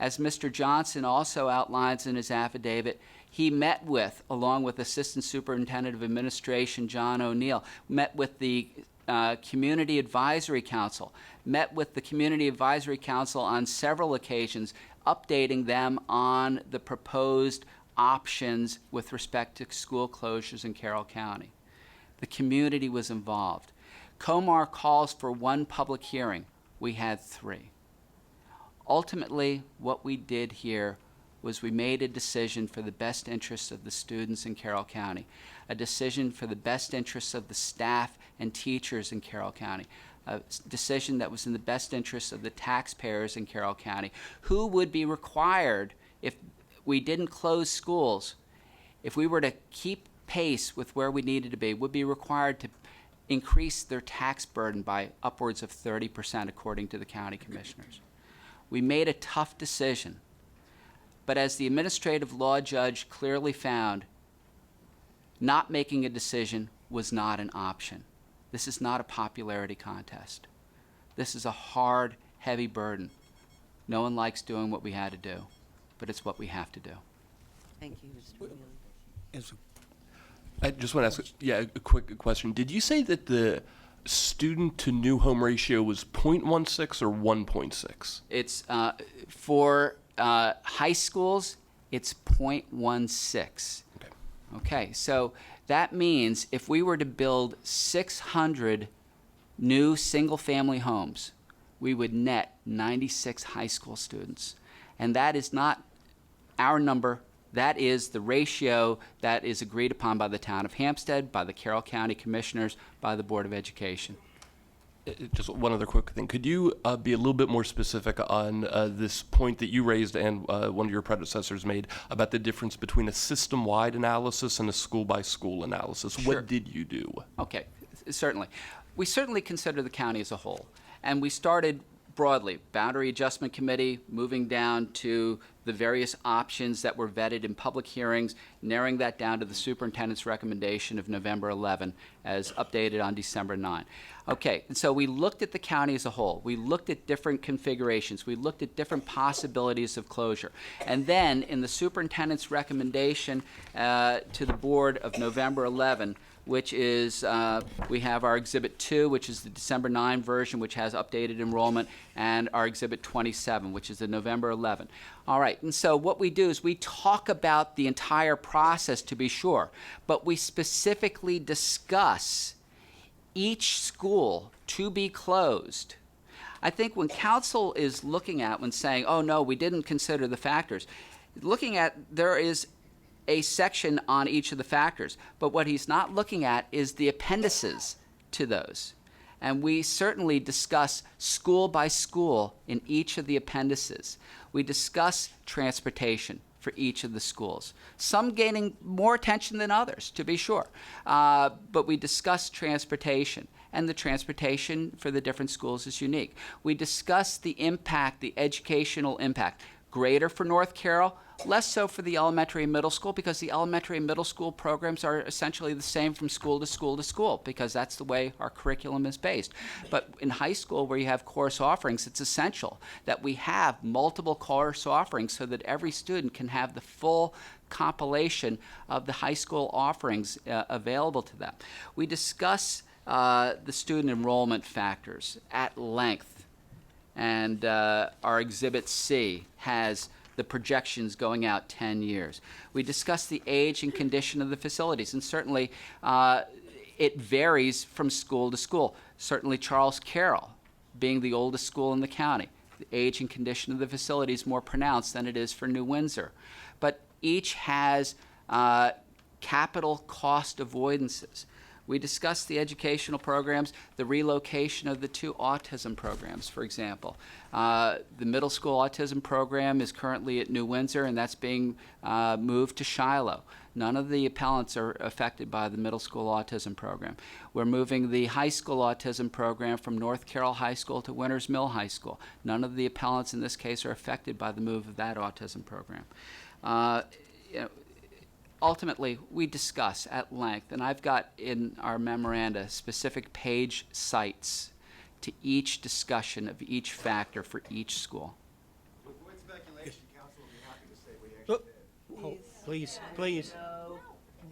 As Mr. Johnson also outlines in his affidavit, he met with, along with Assistant Superintendent of Administration John O'Neill, met with the Community Advisory Council, met with the Community Advisory Council on several occasions, updating them on the proposed options with respect to school closures in Carroll County. The community was involved. COMAR calls for one public hearing. We had 3. Ultimately, what we did here was we made a decision for the best interests of the students in Carroll County, a decision for the best interests of the staff and teachers in Carroll County, a decision that was in the best interests of the taxpayers in Carroll County, who would be required, if we didn't close schools, if we were to keep pace with where we needed to be, would be required to increase their tax burden by upwards of 30%, according to the county commissioners. We made a tough decision, but as the administrative law judge clearly found, not making a decision was not an option. This is not a popularity contest. This is a hard, heavy burden. No one likes doing what we had to do, but it's what we have to do. Thank you, Mr. Neely. I just want to ask, a quick question. Did you say that the student to new home ratio was 0.16 or 1.6? It's for high schools, it's 0.16. Okay. Okay, so that means if we were to build 600 new single-family homes, we would net 96 high school students. And that is not our number. That is the ratio that is agreed upon by the town of Hampstead, by the Carroll County Commissioners, by the Board of Education. Just one other quick thing. Could you be a little bit more specific on this point that you raised and one of your predecessors made about the difference between a system-wide analysis and a school-by-school analysis? Sure. What did you do? Okay, certainly. We certainly consider the county as a whole. And we started broadly, Boundary Adjustment Committee, moving down to the various options that were vetted in public hearings, narrowing that down to the superintendent's recommendation of November 11, as updated on December 9. Okay, and so we looked at the county as a whole. We looked at different configurations. We looked at different possibilities of closure. And then, in the superintendent's recommendation to the board of November 11, which is, we have our Exhibit 2, which is the December 9 version, which has updated enrollment, and our Exhibit 27, which is the November 11. All right, and so what we do is we talk about the entire process, to be sure, but we specifically discuss each school to be closed. I think when council is looking at, when saying, oh no, we didn't consider the factors, looking at, there is a section on each of the factors, but what he's not looking at is the appendices to those. And we certainly discuss school by school in each of the appendices. We discuss transportation for each of the schools, some gaining more attention than others, to be sure. But we discuss transportation, and the transportation for the different schools is unique. We discuss the impact, the educational impact, greater for North Carroll, less so for the elementary and middle school, because the elementary and middle school programs are essentially the same from school to school to school, because that's the way our curriculum is based. But in high school, where you have course offerings, it's essential that we have multiple course offerings so that every student can have the full compilation of the high school offerings available to them. We discuss the student enrollment factors at length, and our Exhibit C has the projections going out 10 years. We discussed the age and condition of the facilities, and certainly it varies from school to school. Certainly Charles Carroll, being the oldest school in the county, the age and condition of the facility is more pronounced than it is for New Windsor. But each has capital cost avoidances. We discussed the educational programs, the relocation of the 2 autism programs, for example. The middle school autism program is currently at New Windsor, and that's being moved to Shiloh. None of the appellants are affected by the middle school autism program. We're moving the high school autism program from North Carroll High School to Winters Mill High School. None of the appellants in this case are affected by the move of that autism program. Ultimately, we discuss at length, and I've got in our memoranda specific page cites to each discussion of each factor for each school. To avoid speculation, Look, oh, please, please.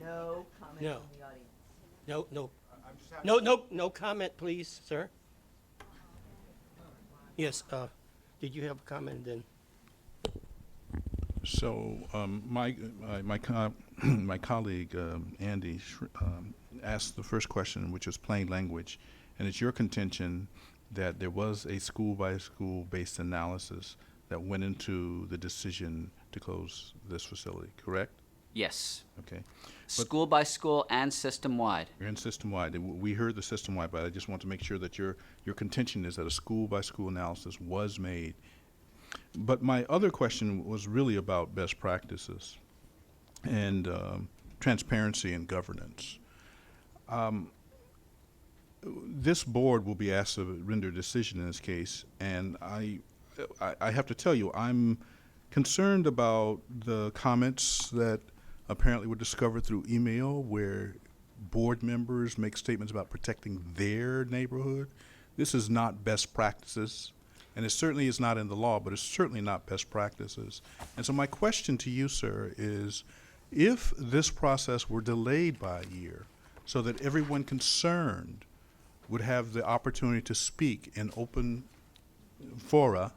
No comment No. from the audience. No comment, please, sir. Yes, did you have a comment then? So my colleague Andy asked the first question, which was plain language, and it's your contention that there was a school-by-school based analysis that went into the decision to close this facility, correct? Yes. Okay. School by school and system-wide. You're in system-wide. We heard the system-wide, but I just want to make sure that your contention is that a school-by-school analysis was made. But my other question was really about best practices and transparency and governance. This board will be asked to render a decision in this case, and I have to tell you, I'm concerned about the comments that apparently were discovered through email where board members make statements about protecting their neighborhood. This is not best practices, and it certainly is not in the law, but it's certainly not best practices. And so my question to you, sir, is if this process were delayed by a year so that everyone concerned would have the opportunity to speak in open fora,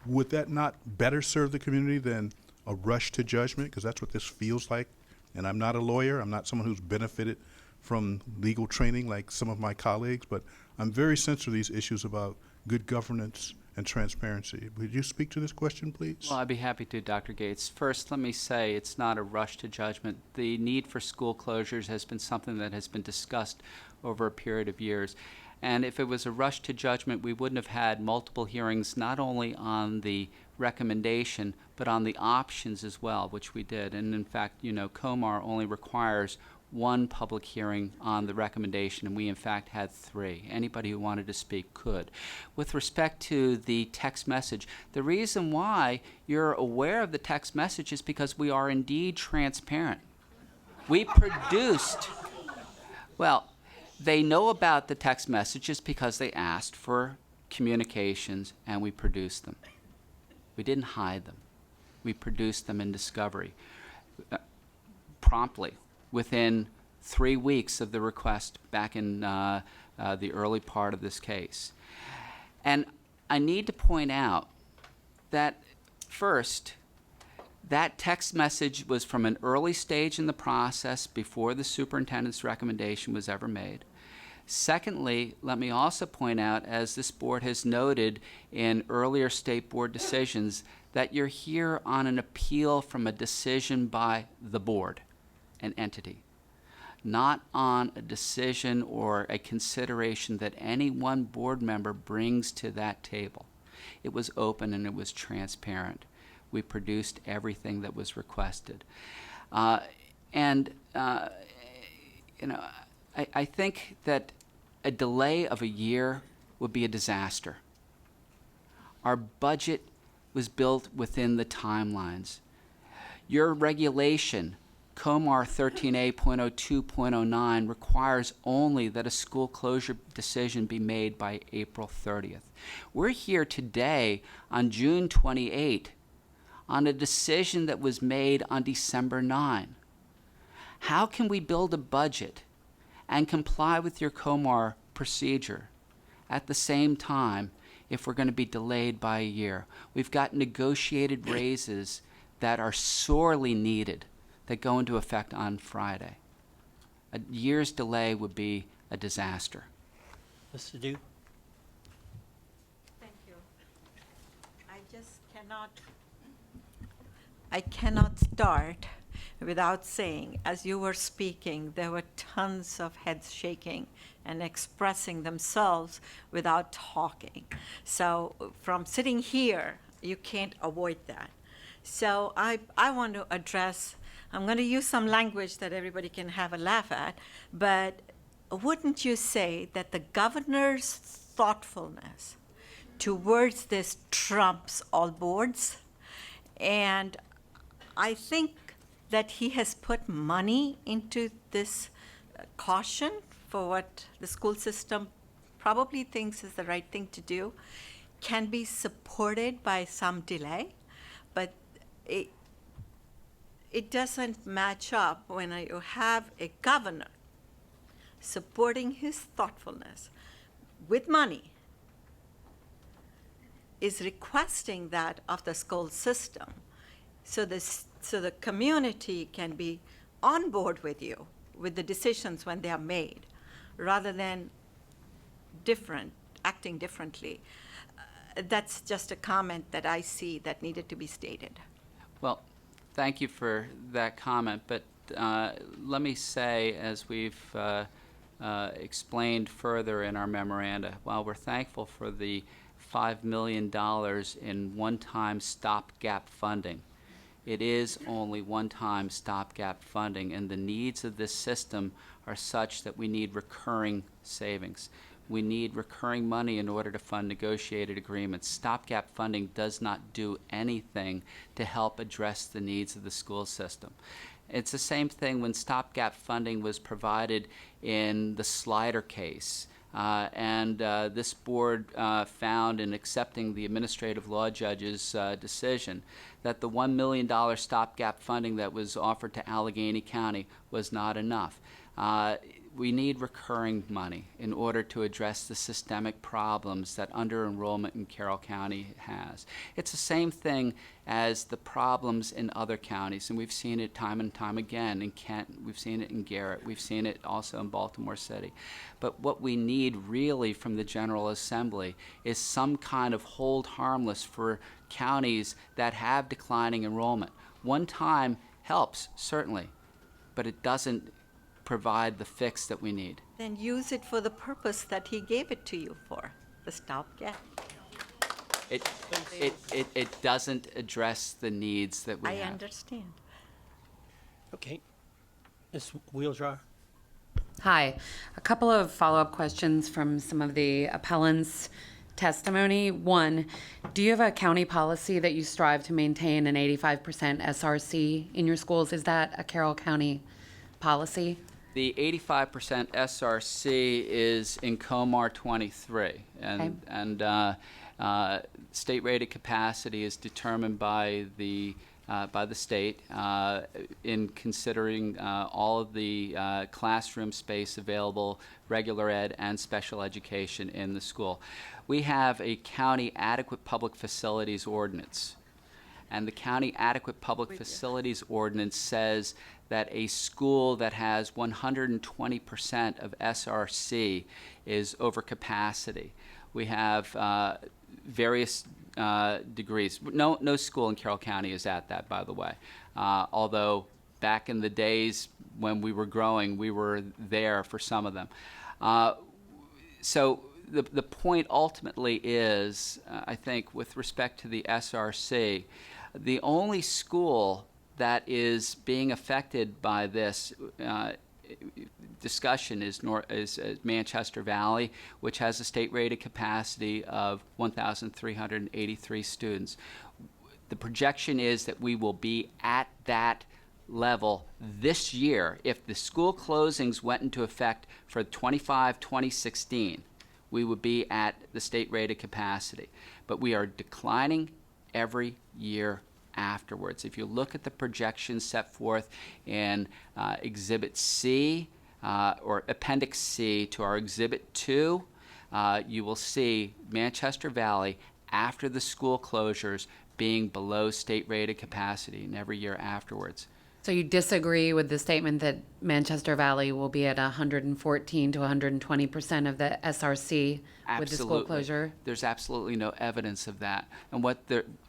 would that not better serve the community than a rush to judgment? Because that's what this feels like. And I'm not a lawyer. I'm not someone who's benefited from legal training like some of my colleagues, but I'm very sensitive to these issues about good governance and transparency. Would you speak to this question, please? Well, I'd be happy to, Dr. Gates. First, let me say it's not a rush to judgment. The need for school closures has been something that has been discussed over a period of years. And if it was a rush to judgment, we wouldn't have had multiple hearings, not only on the recommendation, but on the options as well, which we did. And in fact, you know, COMAR only requires one public hearing on the recommendation, and we in fact had 3. Anybody who wanted to speak could. With respect to the text message, the reason why you're aware of the text message is because we are indeed transparent. We produced, well, they know about the text messages because they asked for communications, and we produced them. We didn't hide them. We produced them in discovery promptly, within 3 weeks of the request back in the early part of this case. And I need to point out that, first, that text message was from an early stage in the process before the superintendent's recommendation was ever made. Secondly, let me also point out, as this board has noted in earlier state board decisions, that you're here on an appeal from a decision by the board, an entity, not on a decision or a consideration that any one board member brings to that table. It was open and it was transparent. We produced everything that was requested. You know, I think that a delay of a year would be a disaster. Our budget was built within the timelines. Your regulation, COMAR 13A.02.09, requires only that a school closure decision be made by April 30th. We're here today on June 28 on a decision that was made on December 9. How can we build a budget and comply with your COMAR procedure at the same time if we're going to be delayed by a year? We've got negotiated raises that are sorely needed that go into effect on Friday. A year's delay would be a disaster. Mr. Dew? Thank you. I cannot start without saying, as you were speaking, there were tons of heads shaking and expressing themselves without talking. So from sitting here, you can't avoid that. So I want to address, I'm going to use some language that everybody can have a laugh at, but wouldn't you say that the governor's thoughtfulness towards this trumps all boards? And I think that he has put money into this caution for what the school system probably thinks is the right thing to do, can be supported by some delay. but it doesn't match up when you have a governor supporting his thoughtfulness with money, is requesting that of the school system, so the community can be on board with you with the decisions when they are made, rather than acting differently. That's just a comment that I see that needed to be stated. Well, thank you for that comment, but let me say, as we've explained further in our memoranda, while we're thankful for the $5 million in one-time stopgap funding, it is only one-time stopgap funding, and the needs of this system are such that we need recurring savings. We need recurring money in order to fund negotiated agreements. Stopgap funding does not do anything to help address the needs of the school system. It's the same thing when stopgap funding was provided in the Slider case. This board found, in accepting the administrative law judge's decision, that the $1 million stopgap funding that was offered to Allegheny County was not enough. We need recurring money in order to address the systemic problems that under-enrollment in Carroll County has. It's the same thing as the problems in other counties, and we've seen it time and time again in Kent, we've seen it in Garrett, we've seen it also in Baltimore City. But what we need really from the General Assembly is some kind of hold harmless for counties that have declining enrollment. One time helps, certainly, but it doesn't provide the fix that we need. Then use it for the purpose that he gave it to you for, the stopgap. It doesn't address the needs that we I have. understand. Okay. Ms. Wheeldraw? Hi. A couple of follow-up questions from some of the appellants' testimony. One, do you have a county policy that you strive to maintain an 85% SRC in your schools? Is that a Carroll County policy? The 85% SRC is in COMAR 23, and state-rated capacity is determined by the state in considering all of the classroom space available, regular ed and special education in the school. We have a county adequate public facilities ordinance, and the county adequate public facilities ordinance says that a school that has 120% of SRC is over capacity. We have various degrees. No school in Carroll County is at that, by the way. Although back in the days when we were growing, we were there for some of them. So the point ultimately is, I think, with respect to the SRC, the only school that is being affected by this discussion is Manchester Valley, which has a state-rated capacity of 1,383 students. The projection is that we will be at that level this year. If the school closings went into effect for 2016, we would be at the state-rated capacity. But we are declining every year afterwards. If you look at the projections set forth in Exhibit C or Appendix C to our Exhibit 2, you will see Manchester Valley, after the school closures, being below state-rated capacity in every year afterwards. So you disagree with the statement that Manchester Valley will be at 114 to 120% of the SRC with the school closure? There's absolutely no evidence of that. And what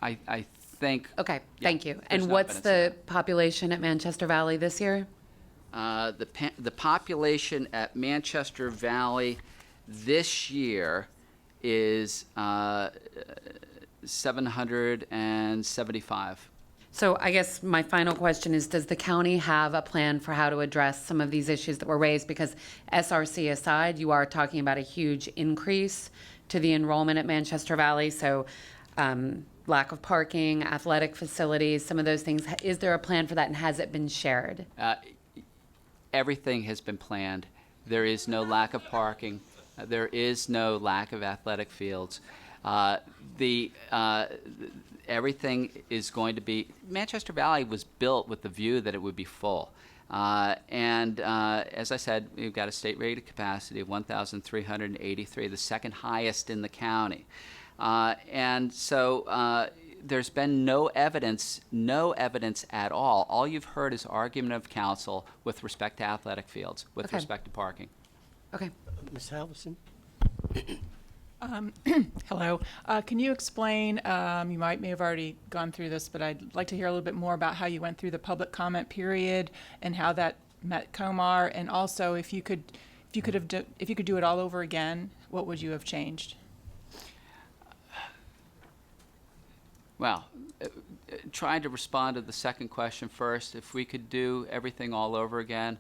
I think... Okay, yeah, thank you. there's And no what's evidence of the population at Manchester Valley this year? The population at Manchester Valley this year is 775. So I guess my final question is, does the county have a plan for how to address some of these issues that were raised? Because SRC aside, you are talking about a huge increase to the enrollment at Manchester Valley. So lack of parking, athletic facilities, some of those things. Is there a plan for that, and has it been shared? Everything has been planned. There is no lack of parking. There is no lack of athletic fields. everything is going to be, Manchester Valley was built with the view that it would be full. As I said, we've got a state-rated capacity of 1,383, the second highest in the county. There's been no evidence at all. All you've heard is argument of counsel with respect to athletic fields, with Okay. respect to parking. Okay. Ms. Halverson? Hello. Can you explain, you may have already gone through this, but I'd like to hear a little bit more about how you went through the public comment period and how that met COMAR, and also if you could do it all over again, what would you have changed? Well, trying to respond to the second question first, if we could do everything all over again,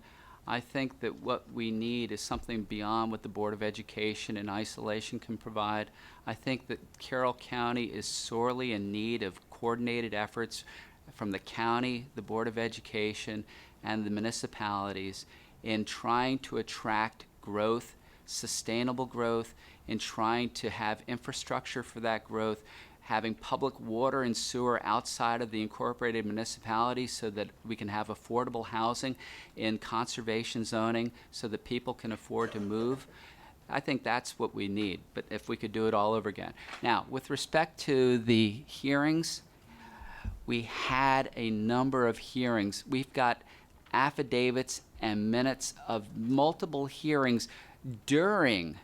I think that what we need is something beyond what the Board of Education in isolation can provide. I think that Carroll County is sorely in need of coordinated efforts from the county, the Board of Education, and the municipalities in trying to attract growth, sustainable growth, in trying to have infrastructure for that growth, having public water and sewer outside of the incorporated municipalities so that we can have affordable housing in conservation zoning so that people can afford to move. I think that's what we need, but if we could do it all over again. Now, with respect to the hearings, we had a number of hearings. We've got affidavits and minutes of multiple hearings during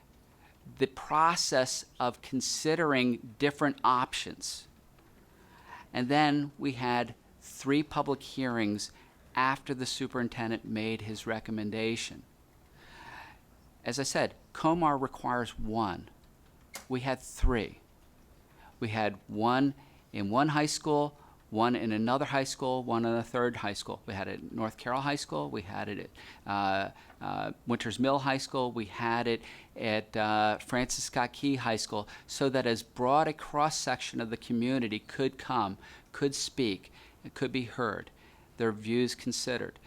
the process of considering different options. And then we had 3 public hearings after the superintendent made his recommendation. As I said, COMAR requires 1. We had 3. We had 1 in one high school, 1 in another high school, 1 in a third high school. We had it at North Carroll High School, we had it at Winters Mill High School, we had it at Francis Scott Key High School, so that as broad a cross-section of the community could come, could speak, it could be heard, their views considered.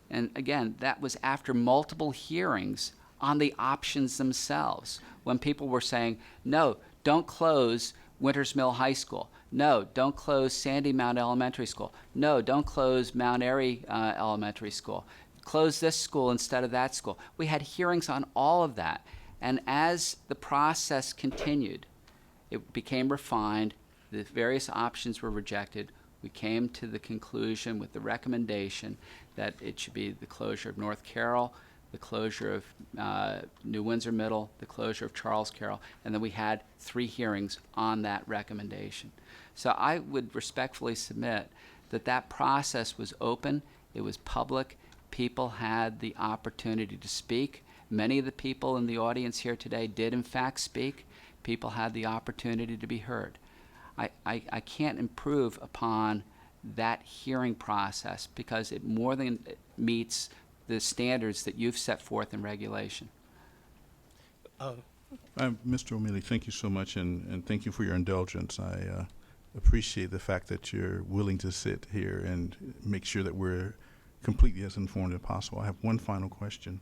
And again, that was after multiple hearings on the options themselves, when people were saying, no, don't close Winters Mill High School. No, don't close Sandy Mount Elementary School. No, don't close Mount Airy Elementary School. Close this school instead of that school. We had hearings on all of that. And as the process continued, it became refined. The various options were rejected. We came to the conclusion with the recommendation that it should be the closure of North Carroll, the closure of New Windsor Middle, the closure of Charles Carroll, and then we had 3 hearings on that recommendation. So I would respectfully submit that that process was open, it was public, people had the opportunity to speak. Many of the people in the audience here today did in fact speak. People had the opportunity to be heard. I can't improve upon that hearing process because it more than meets the standards that you've set forth in regulation. Mr. O'Mealy, thank you so much, and thank you for your indulgence. I appreciate the fact that you're willing to sit here and make sure that we're completely as informed as possible. I have one final question.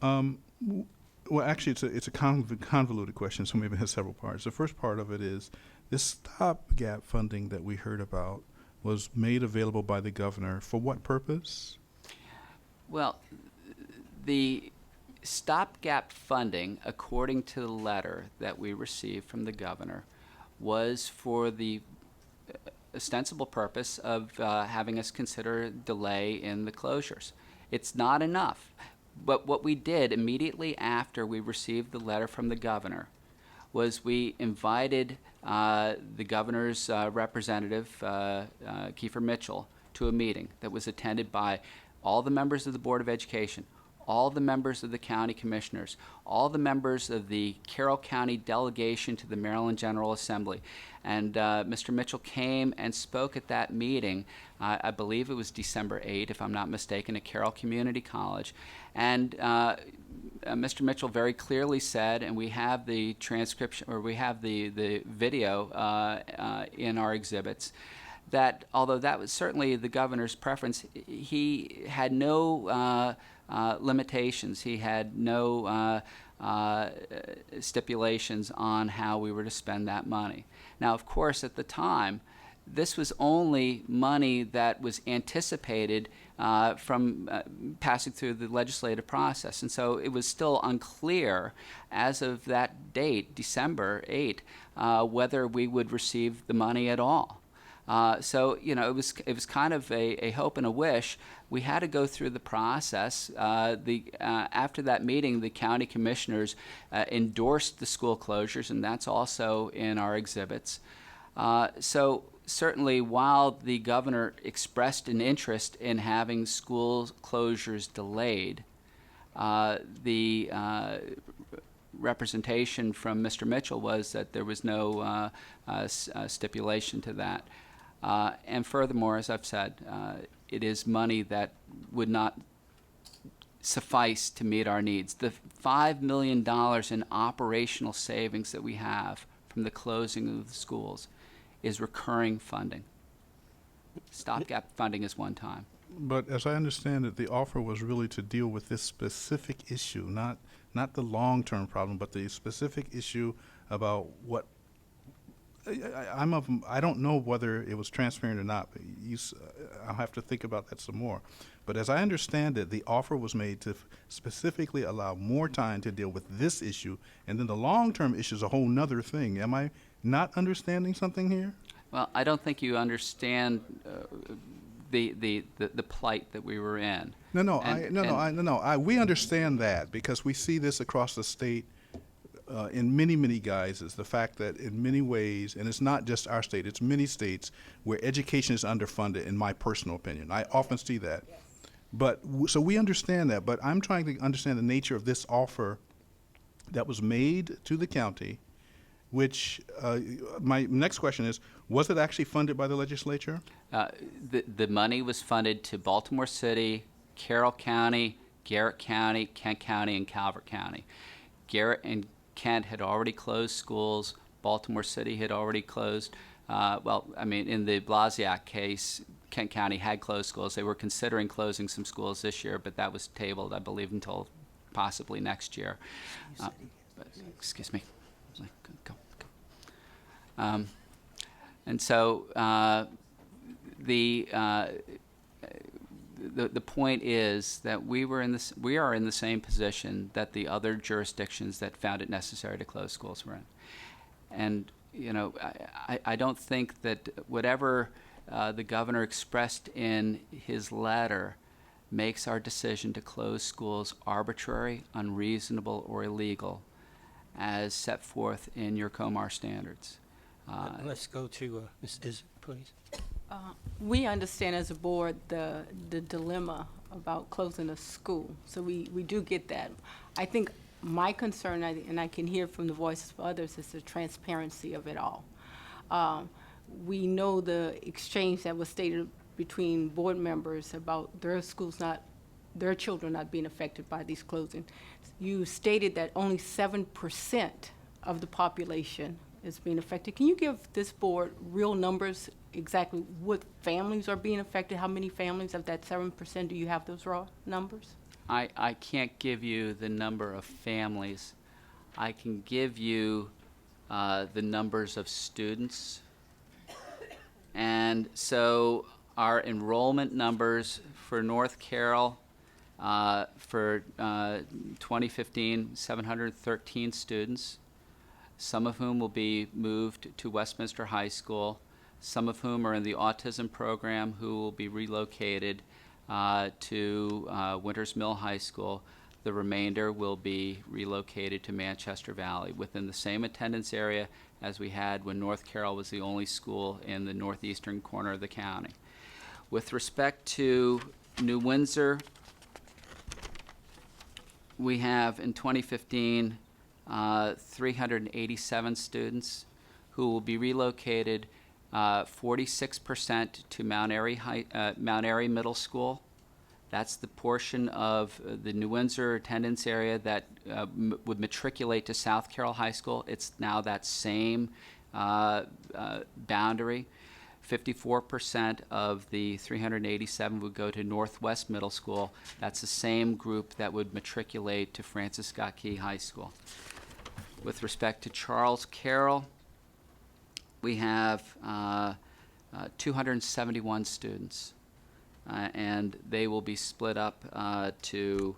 Well, actually, it's a convoluted question, so maybe it has several parts. The first part of it is this stopgap funding that we heard about was made available by the governor for what purpose? Well, the stopgap funding, according to the letter that we received from the governor, was for the ostensible purpose of having us consider delay in the closures. It's not enough. But what we did immediately after we received the letter from the governor was we invited the governor's representative, Kiefer Mitchell, to a meeting that was attended by all the members of the Board of Education, all the members of the county commissioners, all the members of the Carroll County delegation to the Maryland General Assembly. And Mr. Mitchell came and spoke at that meeting, I believe it was December 8, if I'm not mistaken, at Carroll Community College. And Mr. Mitchell very clearly said, and we have the transcription, or we have the video in our exhibits, that although that was certainly the governor's preference, he had no limitations. He had no stipulations on how we were to spend that money. Now, of course, at the time, this was only money that was anticipated from passing through the legislative process. And so it was still unclear as of that date, December 8, whether we would receive the money at all. So, you know, it was kind of a hope and a wish. We had to go through the process. After that meeting, the county commissioners endorsed the school closures, and that's also in our exhibits. So certainly, while the governor expressed an interest in having school closures delayed, the representation from Mr. Mitchell was that there was no stipulation to that. And furthermore, as I've said, it is money that would not suffice to meet our needs. The $5 million in operational savings that we have from the closing of the schools is recurring funding. Stopgap funding is one time. But as I understand it, the offer was really to deal with this specific issue, not the long-term problem, but the specific issue about what I don't know whether it was transparent or not. But I'll have to think about that some more. But as I understand it, the offer was made to specifically allow more time to deal with this issue, and then the long-term issue is a whole nother thing. Am I not understanding something here? Well, I don't think you understand the plight that we were in. We understand that because we see this across the state in many, many guises. The fact that in many ways, and it's not just our state, it's many states where education is underfunded, in my personal opinion. I often see that. Yes. But so we understand that, but I'm trying to understand the nature of this offer that was made to the county, which my next question is, was it actually funded by the legislature? The money was funded to Baltimore City, Carroll County, Garrett County, Kent County, and Calvert County. Garrett and Kent had already closed schools. Baltimore City had already closed. In the Blasiak case, Kent County had closed schools. They were considering closing some schools this year, but that was tabled, I believe, until possibly next year. Excuse me. Go. And so the point is that we are in the same position that the other jurisdictions that found it necessary to close schools were in. And you know, I don't think that whatever the governor expressed in his letter makes our decision to close schools arbitrary, unreasonable, or illegal, as set forth in your COMAR standards. Let's go to Ms. Izzy, please. We understand as a board the dilemma about closing a school, so we do get that. I think my concern, and I can hear from the voices of others, is the transparency of it all. We know the exchange that was stated between board members about their children not being affected by these closings. You stated that only 7% of the population is being affected. Can you give this board real numbers, exactly what families are being affected? How many families of that 7% do you have those raw numbers? I can't give you the number of families. I can give you the numbers of students. And so our enrollment numbers for North Carroll for 2015, 713 students, some of whom will be moved to Westminster High School, some of whom are in the autism program who will be relocated to Winters Mill High School. The remainder will be relocated to Manchester Valley within the same attendance area as we had when North Carroll was the only school in the northeastern corner of the county. With respect to New Windsor, we have in 2015 387 students who will be relocated, 46% to Mount Airy Middle School. That's the portion of the New Windsor attendance area that would matriculate to South Carroll High School. It's now that same boundary. 54% of the 387 would go to Northwest Middle School. That's the same group that would matriculate to Francis Scott Key High School. With respect to Charles Carroll, we have 271 students. And they will be split up to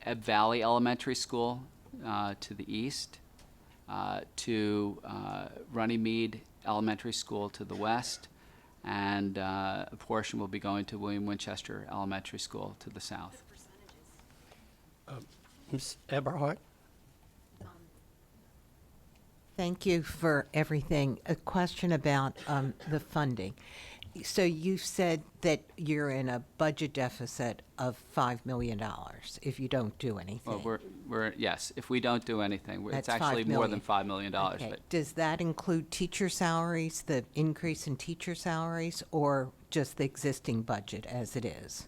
Ebb Valley Elementary School to the east, to Runnymede Elementary School to the west, and a portion will be going to William Winchester Elementary School to the south. Ms. Eberhardt? Thank you for everything. A question about the funding. So you said that you're in a budget deficit of $5 million if you don't do anything. Well, yes, if we don't do anything, it's That's actually $5 more million. than $5 million. Okay. But Does that include teacher salaries, the increase in teacher salaries, or just the existing budget as it is?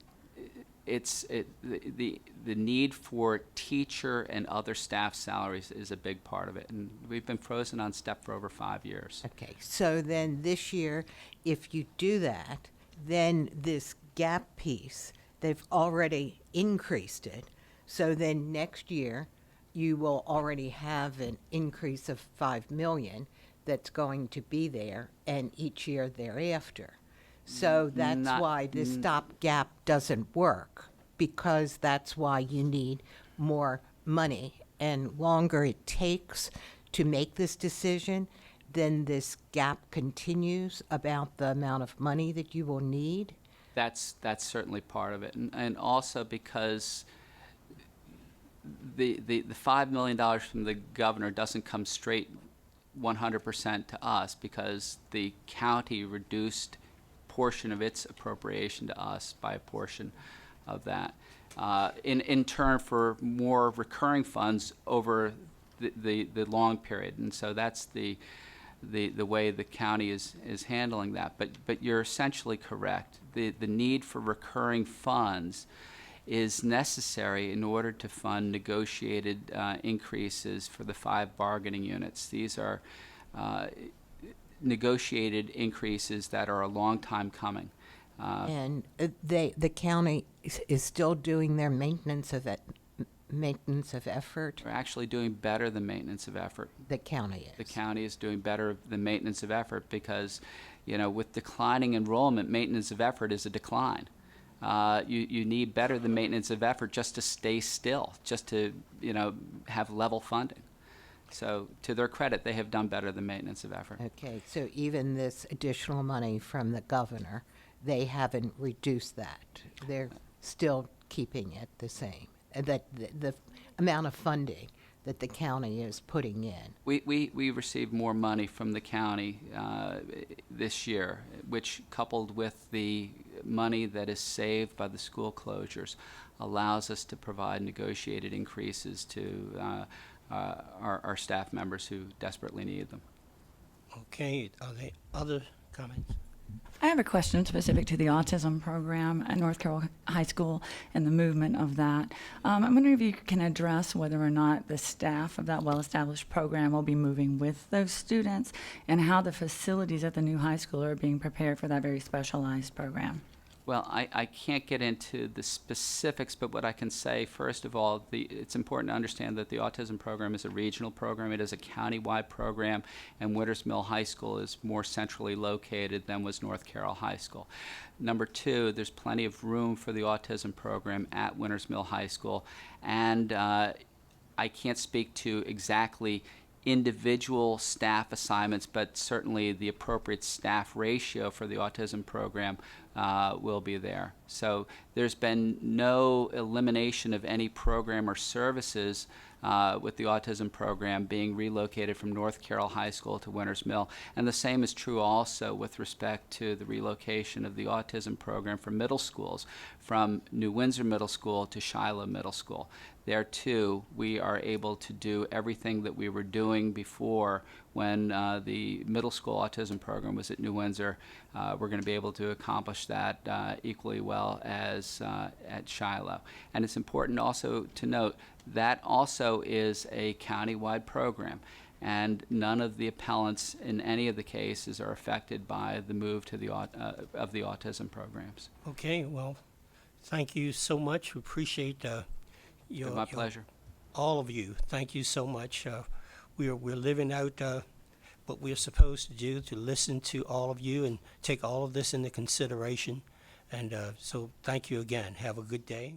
the need for teacher and other staff salaries is a big part of it, and we've been frozen on step for over 5 years. Okay, so then this year, if you do that, then this gap piece, they've already increased it. So then next year, you will already have an increase of 5 million that's going to be there, and each year thereafter. So that's why the stopgap doesn't work, because that's why you need more money. And longer it takes to make this decision, then this gap continues about the amount of money that you will need. That's certainly part of it, and also because the $5 million from the governor doesn't come straight 100% to us, because the county reduced portion of its appropriation to us by a portion of that, in turn for more recurring funds over the long period. And so that's the way the county is handling that. But you're essentially correct. The need for recurring funds is necessary in order to fund negotiated increases for the 5 bargaining units. These are negotiated increases that are a long time coming. And the county is still doing their maintenance of effort. We're actually doing better than maintenance of effort. The county is. The county is doing better than maintenance of effort because, with declining enrollment, maintenance of effort is a decline. You need better than maintenance of effort just to stay still, just to, have level funding. So to their credit, they have done better than maintenance of effort. Okay, so even this additional money from the governor, they haven't reduced that. They're still keeping it the same. That the amount of funding that the county is putting in. We received more money from the county this year, which, coupled with the money that is saved by the school closures, allows us to provide negotiated increases to our staff members who desperately need them. Okay, are there other comments? I have a question specific to the autism program at North Carroll High School and the movement of that. I'm wondering if you can address whether or not the staff of that well-established program will be moving with those students, and how the facilities at the new high school are being prepared for that very specialized program. Well, I can't get into the specifics, but what I can say, first of all, it's important to understand that the autism program is a regional program. It is a county-wide program, and Winters Mill High School is more centrally located than was North Carroll High School. Number two, there's plenty of room for the autism program at Winters Mill High School, and I can't speak to exactly individual staff assignments, but certainly the appropriate staff ratio for the autism program will be there. So there's been no elimination of any program or services with the autism program being relocated from North Carroll High School to Winters Mill. And the same is true also with respect to the relocation of the autism program for middle schools from New Windsor Middle School to Shiloh Middle School. There too, we are able to do everything that we were doing before when the middle school autism program was at New Windsor. We're going to be able to accomplish that equally well as at Shiloh. And it's important also to note that also is a county-wide program, and none of the appellants in any of the cases are affected by the move to the of the autism programs. Okay, well, thank you so much. We appreciate My pleasure. all of you. Thank you so much. We're living out what we're supposed to do, to listen to all of you and take all of this into consideration. And so thank you again. Have a good day.